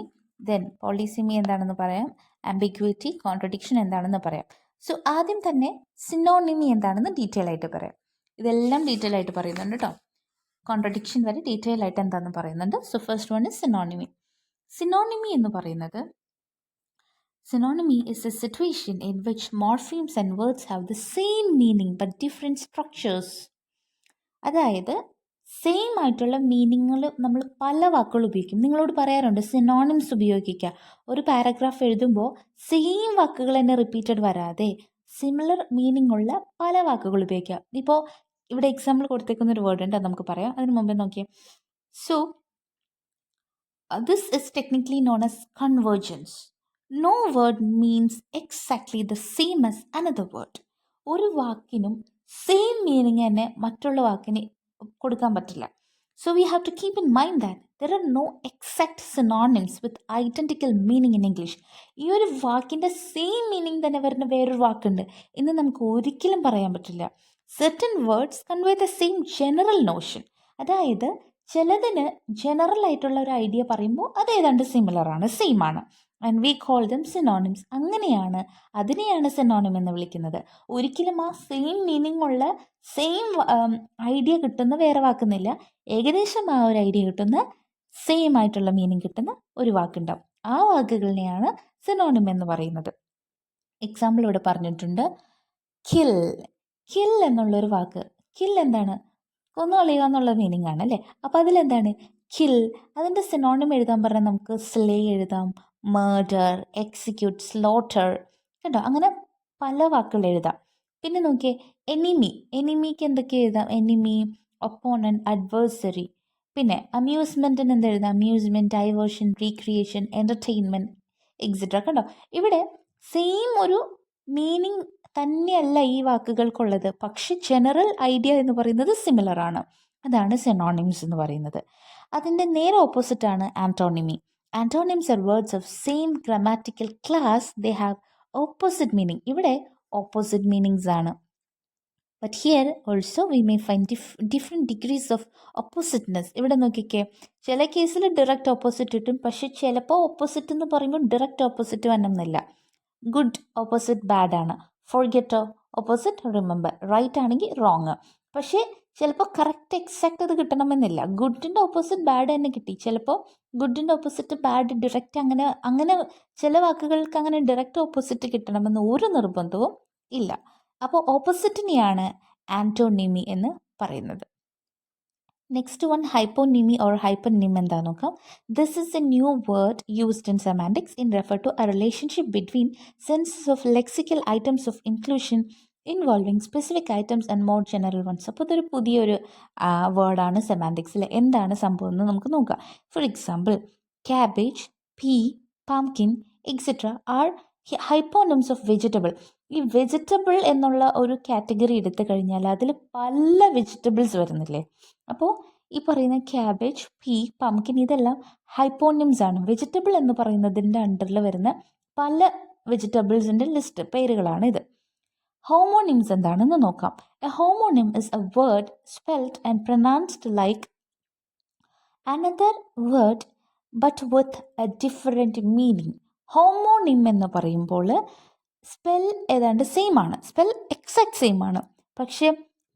ദെൻ പോളിസെമി എന്താണെന്ന് പറയാം. ആംബിഗ്വിറ്റി, കോൺട്രഡിക്ഷൻ എന്താണെന്ന് പറയാം. സോ ആദ്യം തന്നെ സിനോണിമി എന്താണെന്ന് ഡീറ്റെയിൽ ആയിട്ട് പറയാം. ഇതെല്ലാം ഡീറ്റെയിൽ ആയിട്ട് പറയുന്നുണ്ട് കേട്ടോ. കോൺട്രഡിക്ഷൻ വരെ ഡീറ്റെയിൽ ആയിട്ട് എന്താണെന്ന് പറയുന്നുണ്ട്. So first one is synonymy. Synonymy എന്ന് പറയുന്നത്, synonymy is a situation in which morphemes and words have the same meaning but different structures. അതായത് സെയിം ആയിട്ടുള്ള മീനിങ്ങൾ നമ്മൾ പല വാക്കുകൾ ഉപയോഗിക്കും. നിങ്ങളോട് പറയാറുണ്ട് സിനോണിംസ് ഉപയോഗിക്കുക. ഒരു പാരഗ്രാഫ് എഴുതുമ്പോൾ സെയിം വാക്കുകൾ തന്നെ റിപ്പീറ്റഡ് വരാതെ സിമിലർ മീനിങ് ഉള്ള പല വാക്കുകൾ ഉപയോഗിക്കുക. ഇപ്പോൾ ഇവിടെ എക്സാമ്പിൾ കൊടുത്തേക്കുന്ന ഒരു വേർഡ് ഉണ്ട്, അത് നമുക്ക് പറയാം. അതിന് മുമ്പേ നോക്കിയേ. So this is technically known as convergence. No word means exactly the same as another word. ഒരു വാക്കിനും സെയിം മീനിങ് തന്നെ മറ്റുള്ള വാക്കിന് കൊടുക്കാൻ പറ്റില്ല. So we have to keep in mind that there are no exact synonyms with identical meaning in English. ഈ ഒരു വാക്കിൻ്റെ സെയിം മീനിങ് തന്നെ വരുന്ന വേറൊരു വാക്കുണ്ട് എന്ന് നമുക്ക് ഒരിക്കലും പറയാൻ പറ്റില്ല. Certain words convey the same general Notion. അതായത് ചിലതിന് ജനറൽ ആയിട്ടുള്ള ഒരു ഐഡിയ പറയുമ്പോൾ അത് ഏതാണ്ട് സിമിലറാണ്, സെയിം ആണ്. And we call dum synonyms. അങ്ങനെയാണ്, അതിനെയാണ് സിനോണിം എന്ന് വിളിക്കുന്നത്. ഒരിക്കലും ആ സെയിം മീനിങ് ഉള്ള സെയിം ഐഡിയ കിട്ടുന്ന വേറെ വാക്കുന്നില്ല. ഏകദേശം ആ ഒരു ഐഡിയ കിട്ടുന്ന സെയിം ആയിട്ടുള്ള മീനിങ് കിട്ടുന്ന ഒരു വാക്കുണ്ടാവും. ആ വാക്കുകളിനെയാണ് സിനോണിം എന്ന് പറയുന്നത്. എക്സാമ്പിൾ ഇവിടെ പറഞ്ഞിട്ടുണ്ട്. കിൽ എന്നുള്ളൊരു വാക്ക്. കിൽ എന്താണ്? കൊന്നുകളയുക എന്നുള്ള മീനിങ് ആണ് അല്ലേ? അപ്പോൾ അതിലെന്താണ്? കിൽ. അതിൻ്റെ സിനോണിം എഴുതാൻ പറഞ്ഞാൽ നമുക്ക് സ്ലേ എഴുതാം, മർഡർ, എക്സിക്യൂട്ട്, സ്ലോട്ടർ, കേട്ടോ. അങ്ങനെ പല വാക്കുകൾ എഴുതാം. പിന്നെ നോക്കിയേ, എനിമിക്ക് എന്തൊക്കെ എഴുതാം? Enemy, opponent, adversary. പിന്നെ അമ്യൂസ്മെൻറ്റിന് എന്ത് എഴുതാം? Amusement, diversion, recreation, entertainment, etcetera. കണ്ടോ, ഇവിടെ സെയിം ഒരു മീനിങ് തന്നെയല്ല ഈ വാക്കുകൾക്കുള്ളത്, പക്ഷെ ജനറൽ ഐഡിയ എന്ന് പറയുന്നത് സിമിലർ ആണ്. അതാണ് സിനോണിംസ് എന്ന് പറയുന്നത്. അതിൻ്റെ നേരെ ഓപ്പോസിറ്റാണ് ആൻറ്റോണിമി. Antonyms are words of same grammatical class. They have opposite meaning. ഇവിടെ opposite meanings ആണ്. But here also we may find different degrees of oppositeness. ഇവിടെ നോക്കിക്കേ, ചില കേസിൽ ഡയറക്റ്റ് ഓപ്പോസിറ്റ് കിട്ടും, പക്ഷെ ചിലപ്പോൾ ഓപ്പോസിറ്റ് എന്ന് പറയുമ്പോൾ ഡയറക്റ്റ് ഓപ്പോസിറ്റ് വരണമെന്നില്ല. ഗുഡ് ഓപ്പോസിറ്റ് ബാഡ് ആണ്. ഫോർഗെറ്റോ ഓപ്പോസിറ്റ് റിമെമ്പർ. റൈറ്റ് ആണെങ്കിൽ റോങ്. പക്ഷേ ചിലപ്പോൾ കറക്റ്റ് എക്സാക്റ്റ് അത് കിട്ടണമെന്നില്ല. ഗുഡിൻ്റെ ഓപ്പോസിറ്റ് ബാഡ് തന്നെ കിട്ടി. ചിലപ്പോൾ ഗുഡിൻ്റെ ഓപ്പോസിറ്റ് ബാഡ് ഡിറക്റ്റ് അങ്ങനെ ചില വാക്കുകൾക്ക് അങ്ങനെ ഡയറക്റ്റ് ഓപ്പോസിറ്റ് കിട്ടണമെന്ന് ഒരു നിർബന്ധവും ഇല്ല. അപ്പോൾ ഓപ്പോസിറ്റിനെയാണ് ആൻറ്റോണിമി എന്ന് പറയുന്നത്. Next one hyponymy or hypernym എന്താ നോക്കാം. This is a new word used in semantics in refer to a relationship between senses of lexical items of inclusion involving specific items and more general ones. അപ്പോൾ ഇതൊരു പുതിയൊരു വേർഡാണ് സെമാൻറ്റിക്സിൽ. എന്താണ് സംഭവം എന്ന് നമുക്ക് നോക്കാം. For example, cabbage, pea, pumpkin etcetera are hyponyms of vegetable. ഈ വെജിറ്റബിൾ എന്നുള്ള ഒരു കാറ്റഗറി എടുത്തു കഴിഞ്ഞാൽ അതിൽ പല വെജിറ്റബിൾസ് വരുന്നില്ലേ. അപ്പോൾ ഈ പറയുന്ന ക്യാബേജ്, പീ, പംകിൻ ഇതെല്ലാം ഹൈപ്പോണിംസ് ആണ്. വെജിറ്റബിൾ എന്ന് പറയുന്നതിൻ്റെ അണ്ടറിൽ വരുന്ന പല വെജിറ്റബിൾസിൻ്റെ ലിസ്റ്റ് പേരുകളാണ് ഇത്. ഹോമോണിംസ് എന്താണെന്ന് നോക്കാം. A homonym is a word spelled and pronounced like another word but with a different meaning. Homonym എന്ന് പറയുമ്പോൾ സ്പെൽ ഏതാണ്ട് സെയിം ആണ്, സ്പെൽ എക്സാക്ട് സെയിം ആണ്, പക്ഷേ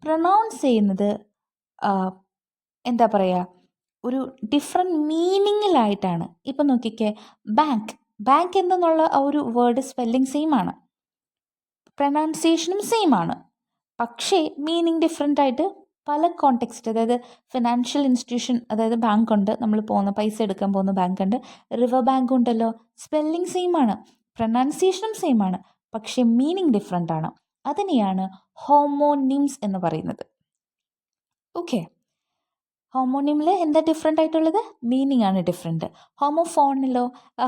പ്രൊനൗൺസ് ചെയ്യുന്നത് എന്താ പറയുക, ഒരു ഡിഫറെൻറ്റ് മീനിങ്ങിലായിട്ടാണ്. ഇപ്പം നോക്കിക്കേ, ബാങ്ക്, ബാങ്ക് എന്നുള്ള ആ ഒരു വേർഡ് സ്പെല്ലിംഗ് സെയിം ആണ്, പ്രൊനൗൺസിയേഷനും സെയിം ആണ്, പക്ഷേ മീനിങ് ഡിഫറെൻ്റ് ആയിട്ട് പല കോണ്ടെക്സ്റ്റ്. അതായത് ഫിനാൻഷ്യൽ ഇൻസ്റ്റിറ്റ്യൂഷൻ, അതായത് ബാങ്ക് ഉണ്ട്, നമ്മൾ പോകുന്ന പൈസ എടുക്കാൻ പോകുന്ന ബാങ്ക് ഉണ്ട്, റിവർ ബാങ്ക് ഉണ്ടല്ലോ, സ്പെല്ലിംഗ് സെയിം ആണ്, പ്രൊനൗൺസിയേഷനും സെയിം ആണ്, പക്ഷേ മീനിങ് ഡിഫറെൻ്റ് ആണ്. അതിനെയാണ് ഹോമോണിംസ് എന്ന് പറയുന്നത്. ഓക്കെ, ഹോമോണിമിൽ എന്താ ഡിഫറെൻ്റ് ആയിട്ടുള്ളത്? മീനിങ് ആണ് ഡിഫറെൻറ്റ്. ഹോമോഫോണിലോ,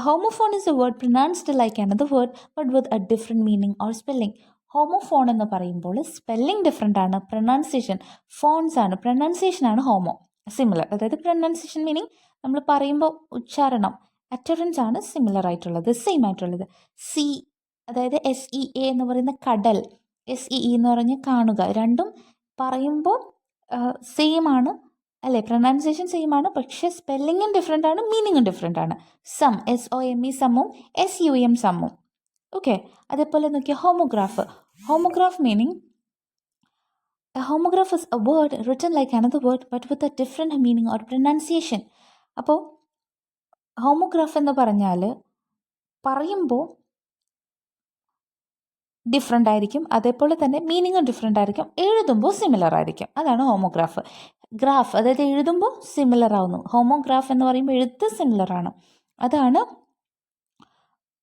homophone is a word pronounced like another word but with a different meaning or spelling. Homophone എന്ന് പറയുമ്പോൾ സ്പെല്ലിംഗ് ഡിഫറെൻ്റ് ആണ്, പ്രൊനൗൺസിയേഷൻ ഫോൺസ് ആണ്, പ്രൊനൗൺസിയേഷൻ ആണ് ഹോമോ സിമിലർ. അതായത് പ്രൊനൗൺസിയേഷൻ മീനിങ് നമ്മൾ പറയുമ്പോൾ ഉച്ചാരണം, അറ്ററൻസ് ആണ് സിമിലർ ആയിട്ടുള്ളത്, സെയിം ആയിട്ടുള്ളത്. സി, അതായത് SEA എന്ന് പറയുന്ന കടൽ, SEE എന്ന് പറഞ്ഞ് കാണുക, രണ്ടും പറയുമ്പോൾ സെയിം ആണ് അല്ലേ, പ്രൊനൗൺസിയേഷൻ സെയിം ആണ്, പക്ഷേ സ്പെല്ലിങ്ങും ഡിഫറെൻ്റ് ആണ്, മീനിങ്ങും ഡിഫറെൻ്റ് ആണ്. സം, SOME സമ്മും, SUM സമ്മും. ഓക്കെ, അതേപോലെ നോക്കിയാൽ homograph. Homograph meaning, a homograph is a word written like another word but with a different meaning or pronunciation. അപ്പോൾ ഹോമോഗ്രാഫ് എന്ന് പറഞ്ഞാൽ പറയുമ്പോൾ ഡിഫറെൻ്റ് ആയിരിക്കും, അതേപോലെ തന്നെ മീനിങ്ങും ഡിഫറെൻ്റ് ആയിരിക്കും, എഴുതുമ്പോൾ സിമിലർ ആയിരിക്കും. അതാണ് ഹോമോഗ്രാഫ്. ഗ്രാഫ്, അതായത് എഴുതുമ്പോൾ സിമിലർ ആവുന്നു. ഹോമോഗ്രാഫ് എന്ന് പറയുമ്പോൾ എഴുത്ത് സിമിലർ ആണ്, അതാണ്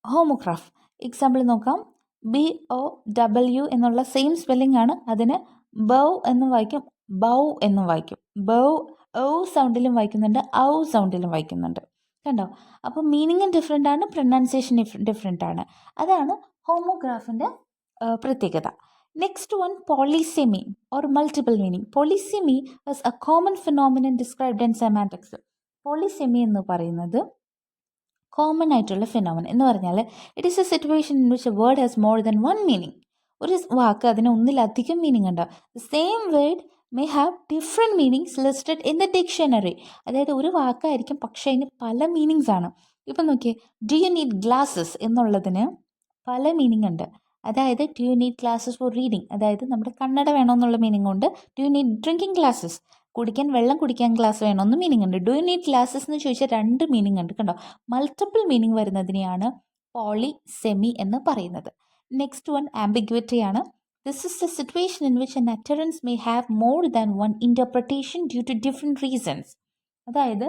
ഹോമോഗ്രാഫ്. എക്സാമ്പിൾ നോക്കാം. BOW എന്നുള്ള സെയിം സ്പെല്ലിംഗ് ആണ്, അതിന് ബൗ എന്നും വായിക്കും, ബൗ എന്നും വായിക്കും. ബൗ ഔ സൗണ്ടിലും വായിക്കുന്നുണ്ട്, ഔ സൗണ്ടിലും വായിക്കുന്നുണ്ട്. കണ്ടോ? അപ്പോൾ മീനിങ്ങും ഡിഫറെൻ്റ് ആണ്, പ്രൊനൗൺസിയേഷൻ ഡിഫറെൻ്റ് ആണ്. അതാണ് ഹോമോഗ്രാഫിൻ്റെ പ്രത്യേകത. Next one, polysemy or multiple meaning. Polysemy is a common phenomenon described in semantics. Polysemy എന്ന് പറയുന്നത് കോമൺ ആയിട്ടുള്ള ഫിനോമിനൻ എന്ന് പറഞ്ഞാൽ it is a situation in which a word has more than one meaning. ഒരു വാക്ക് അതിന് ഒന്നിലധികം മീനിങ് ഉണ്ടാവും. The same word may have different meanings listed in the dictionary. അതായത് ഒരു വാക്കായിരിക്കും, പക്ഷേ അതിന് പല മീനിങ്സ് ആണ്. ഇപ്പം നോക്കിയേ, ഡു യു നീഡ് ഗ്ലാസസ് എന്നുള്ളതിന് പല മീനിങ് ഉണ്ട്. അതായത് do you need glasses four reading, അതായത് നമ്മുടെ കണ്ണട വേണമെന്നുള്ള മീനിങ് ഉണ്ട്. Do you need drinking glasses, വെള്ളം കുടിക്കാൻ ഗ്ലാസ് വേണമെന്ന് മീനിങ് ഉണ്ട്. ഡു യു നീഡ് ഗ്ലാസസ് എന്ന് ചോദിച്ചാൽ രണ്ട് മീനിങ് ഉണ്ട്. കണ്ടോ? മൾട്ടിപ്പിൾ മീനിങ് വരുന്നതിനെയാണ് പോളിസെമി എന്ന് പറയുന്നത്. നെക്സ്റ്റ് വൺ, ആംബിഗ്വിറ്റി ആണ്. This is a situation in which an utterance may have more than one interpretation due to different reasons. അതായത്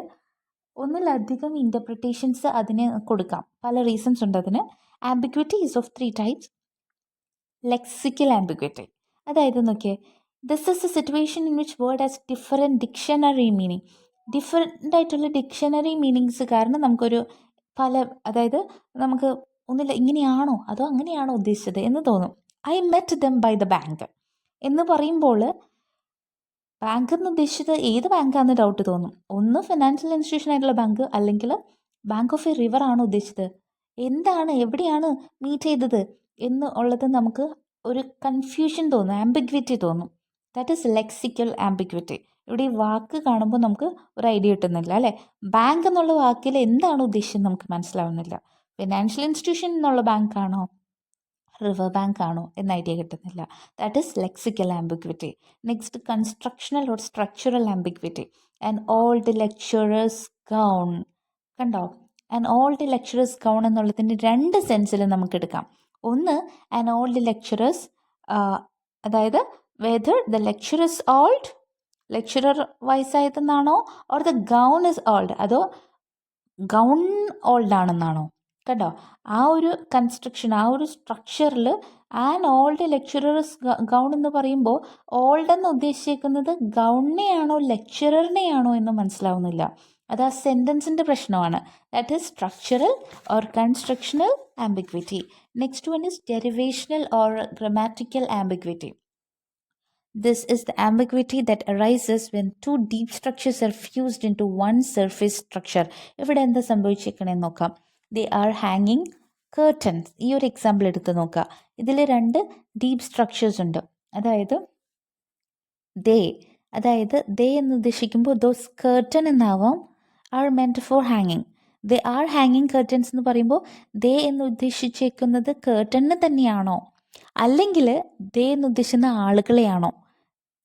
ഒന്നിലധികം ഇൻ്റർപ്രിട്ടേഷൻസ് അതിന് കൊടുക്കാം, പല റീസൺസ് ഉണ്ട് അതിന്. Ambiguity is of 3 types. Lexical ambiguity, അതായത് നോക്കിയേ, this is a situation in which word has different dictionary meaning. Different ആയിട്ടുള്ള ഡിക്ഷണറി മീനിങ്സ് കാരണം നമുക്കൊരു അതായത് നമുക്ക് ഒന്നില്ല ഇങ്ങനെയാണോ അതോ അങ്ങനെയാണോ ഉദ്ദേശിച്ചത് എന്ന് തോന്നും. I met them by the bank എന്ന് പറയുമ്പോൾ ബാങ്ക് എന്ന് ഉദ്ദേശിച്ചത് ഏത് ബാങ്കാണെന്ന് ഡൗട്ട് തോന്നും. ഒന്ന് ഫിനാൻഷ്യൽ ഇൻസ്റ്റിറ്റ്യൂഷൻ ആയിട്ടുള്ള ബാങ്ക്, അല്ലെങ്കിൽ ബാങ്ക് ഓഫ് എ റിവർ ആണ് ഉദ്ദേശിച്ചത്. എന്താണ്, എവിടെയാണ് മീറ്റ് ചെയ്തത് എന്ന് ഉള്ളത് നമുക്ക് ഒരു കൺഫ്യൂഷൻ തോന്നും, ആംബിഗ്വിറ്റി തോന്നും. That is lexical ambiguity. ഇവിടെ ഈ വാക്ക് കാണുമ്പോൾ നമുക്ക് ഒരു ഐഡിയ കിട്ടുന്നില്ല അല്ലേ. ബാങ്ക് എന്നുള്ള വാക്കിൽ എന്താണ് ഉദ്ദേശിച്ചത് നമുക്ക് മനസ്സിലാവുന്നില്ല. ഫിനാൻഷ്യൽ ഇൻസ്റ്റിറ്റ്യൂഷൻ എന്നുള്ള ബാങ്ക് ആണോ, റിവർ ബാങ്ക് ആണോ എന്ന ഐഡിയ കിട്ടുന്നില്ല. That is lexical ambiguity. Next, constructional or structural ambiguity. And old lecturers gown. കണ്ടോ? ആൻഡ് ഓൾഡ് ലെക്ചറേഴ്സ് ഗൗൺ എന്നുള്ളതിൻ്റെ രണ്ട് സെൻസിൽ നമുക്ക് എടുക്കാം. ഒന്ന്, ആൻഡ് ഓൾഡ് ലെക്ചറേഴ്സ്, അതായത് whether the lecture is old, lecturer വയസ്സായതെന്നാണോ, or the gown is old, അതോ ഗൗൺ ഓൾഡ് ആണെന്നാണോ. കണ്ടോ, ആ ഒരു കൺസ്ട്രക്ഷൻ, ആ ഒരു സ്ട്രക്ചറിൽ ആൻ ഓൾഡ് ലെക്ചറേഴ്സ് ഗൗൺ എന്ന് പറയുമ്പോൾ ഓൾഡ് എന്ന് ഉദ്ദേശിക്കുന്നത് ഗൗണിനെയാണോ ലെക്ചററിനെയാണോ എന്ന് മനസ്സിലാവുന്നില്ല. അത് ആ സെൻറ്റൻസിൻ്റെ പ്രശ്നമാണ്. That is structural or constructional ambiguity. Next one is derivational or grammatical ambiguity. This is the ambiguity that arises when two deep structures are fused into one surface structure. ഇവിടെ എന്താ സംഭവിച്ചേക്കണേന്ന് നോക്കാം. They are hanging curtains. ഈ ഒരു example എടുത്ത് നോക്കാം. ഇതിൽ രണ്ട് deep structures ഉണ്ട്. അതായത് ദേ എന്ന് ഉദ്ദേശിക്കുമ്പോൾ ദോസ് കർട്ടൻ എന്നാവാം, ആർ മെൻറ്റ് ഫോർ ഹാങ്ങിങ്. ദേ ആർ ഹാങ്ങിങ് കർട്ടൻസ് എന്ന് പറയുമ്പോൾ ദേ എന്ന് ഉദ്ദേശിച്ചേക്കുന്നത് കേർട്ടന് തന്നെയാണോ, അല്ലെങ്കിൽ ദേ എന്ന് ഉദ്ദേശിക്കുന്ന ആളുകളെയാണോ?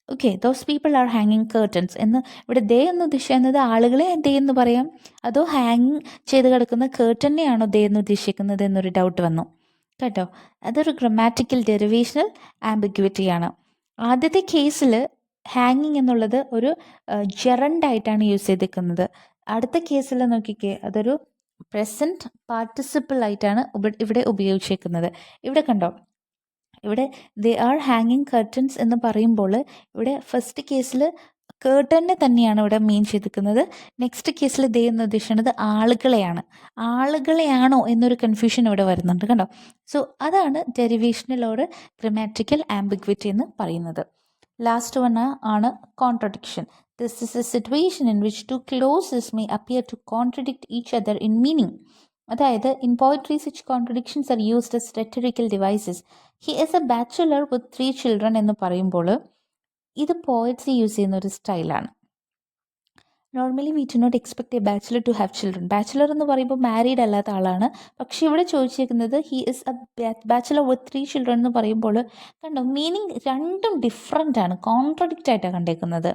ഓക്കെ, ദോസ് പീപ്പിൾ ആർ ഹാങ്ങിങ് കേർട്ടൻസ് എന്ന് ഇവിടെ ദേ എന്ന് ഉദ്ദേശിക്കുന്നത് ആളുകളെ ദേ എന്ന് പറയാം, അതോ ഹാങ് ചെയ്ത് കിടക്കുന്ന കേർട്ടനെയാണോ ദേ എന്ന് ഉദ്ദേശിക്കുന്നത് എന്നൊരു ഡൗട്ട് വന്നു കേട്ടോ. അതൊരു ഗ്രമാറ്റിക്കൽ ഡെറിവേഷണൽ ആംബിഗ്വിറ്റിയാണ്. ആദ്യത്തെ കേസിൽ ഹാങ്ങിങ് എന്നുള്ളത് ഒരു ജെറണ്ടായിട്ടാണ് യൂസ് ചെയ്തിരിക്കുന്നത്. അടുത്ത കേസിൽ നോക്കിക്കേ, അതൊരു പ്രസൻറ്റ് പാർട്ടിസിപ്പിൾ ആയിട്ടാണ് ഇവിടെ ഉപയോഗിച്ചേക്കുന്നത്. ഇവിടെ കണ്ടോ, ഇവിടെ ദേ ആർ ഹാങ്ങിങ് കർട്ടൻസ് എന്ന് പറയുമ്പോൾ ഇവിടെ ഫസ്റ്റ് കേസിൽ കേർട്ടനെ തന്നെയാണ് ഇവിടെ മീൻ ചെയ്തിരിക്കുന്നത്. നെക്സ്റ്റ് കേസിൽ ദേ എന്ന് ഉദ്ദേശിക്കുന്നത് ആളുകളെയാണോ എന്നൊരു കൺഫ്യൂഷൻ ഇവിടെ വരുന്നുണ്ട് കണ്ടോ. സോ അതാണ് ഡെറിവേഷണൽ ഓർ ഗ്രമാറ്റിക്കൽ ആംബിഗ്വിറ്റി എന്ന് പറയുന്നത്. ലാസ്റ്റ് വൺ ആണ് contradiction. This is a situation in which two clauses may appear to contradict each other in meaning. അതായത് in poetry such contradictions are used as rhetorical devices. He is a bachelor with 3 children എന്ന് പറയുമ്പോൾ ഇത് poets use ചെയ്യുന്ന ഒരു സ്റ്റൈലാണ്. Normally we do not expect a bachelor to have children. Bachelor എന്ന് പറയുമ്പോൾ married അല്ലാത്ത ആളാണ്. പക്ഷേ ഇവിടെ ചോദിച്ചിരിക്കുന്നത് he is a bachelor with 3 children എന്ന് പറയുമ്പോൾ കണ്ടോ, മീനിങ് രണ്ടും ഡിഫറെൻ്റ് ആണ്, കോൺട്രഡിക്റ്റ് ആയിട്ടാണ് കണ്ടേക്കുന്നത്.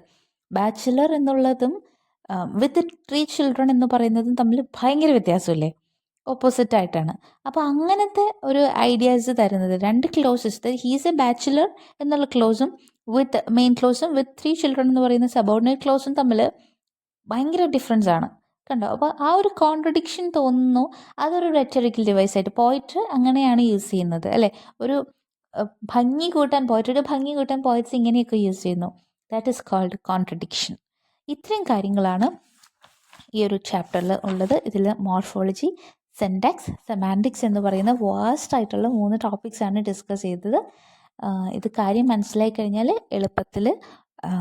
ബാച്ചിലർ എന്നുള്ളതും വിത്ത് 3 ചിൽഡ്രൻ എന്ന് പറയുന്നതും തമ്മിൽ ഭയങ്കര വ്യത്യാസമില്ലേ, ഓപ്പോസിറ്റ് ആയിട്ടാണ്. അപ്പോൾ അങ്ങനത്തെ ഒരു ഐഡിയാസ് തരുന്നത് രണ്ട് ക്ലോസസ്, ഹീസ് എ ബാച്ചിലർ എന്നുള്ള ക്ലോസും വിത്ത് മെയിൻ ക്ലോസും വിത്ത് 3 ചിൽഡ്രൻ എന്ന് പറയുന്ന സബോർഡിനേറ്റ് ക്ലോസും തമ്മിൽ ഭയങ്കര ഡിഫറൻസ് ആണ് കണ്ടോ. അപ്പോൾ ആ ഒരു കോൺട്രഡിക്ഷൻ തോന്നുന്നു, അതൊരു റെറ്ററിക്കൽ ഡിവൈസ് ആയിട്ട് പോയിറ്റ് അങ്ങനെയാണ് യൂസ് ചെയ്യുന്നത് അല്ലേ. ഒരു ഭംഗി കൂട്ടാൻ, പോയിറ്റയുടെ ഭംഗി കൂട്ടാൻ പോയിറ്റ്സ് ഇങ്ങനെയൊക്കെ യൂസ് ചെയ്യുന്നു. That is called contradiction. ഇത്രയും കാര്യങ്ങളാണ് ഈ ഒരു ചാപ്റ്ററിൽ ഉള്ളത്. ഇതിൽ മോർഫോളജി, സെൻറ്റാക്സ്, സെമാൻറ്റിക്സ് എന്ന് പറയുന്ന വാസ്റ്റ് ആയിട്ടുള്ള 3 ടോപ്പിക്സാണ് ഡിസ്കസ് ചെയ്തത്. ഇത് കാര്യം മനസ്സിലായി കഴിഞ്ഞാൽ എളുപ്പത്തിൽ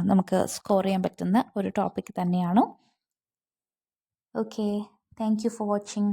നമുക്ക് സ്കോർ ചെയ്യാൻ പറ്റുന്ന ഒരു ടോപ്പിക് തന്നെയാണ്. Okay, thank you for watching.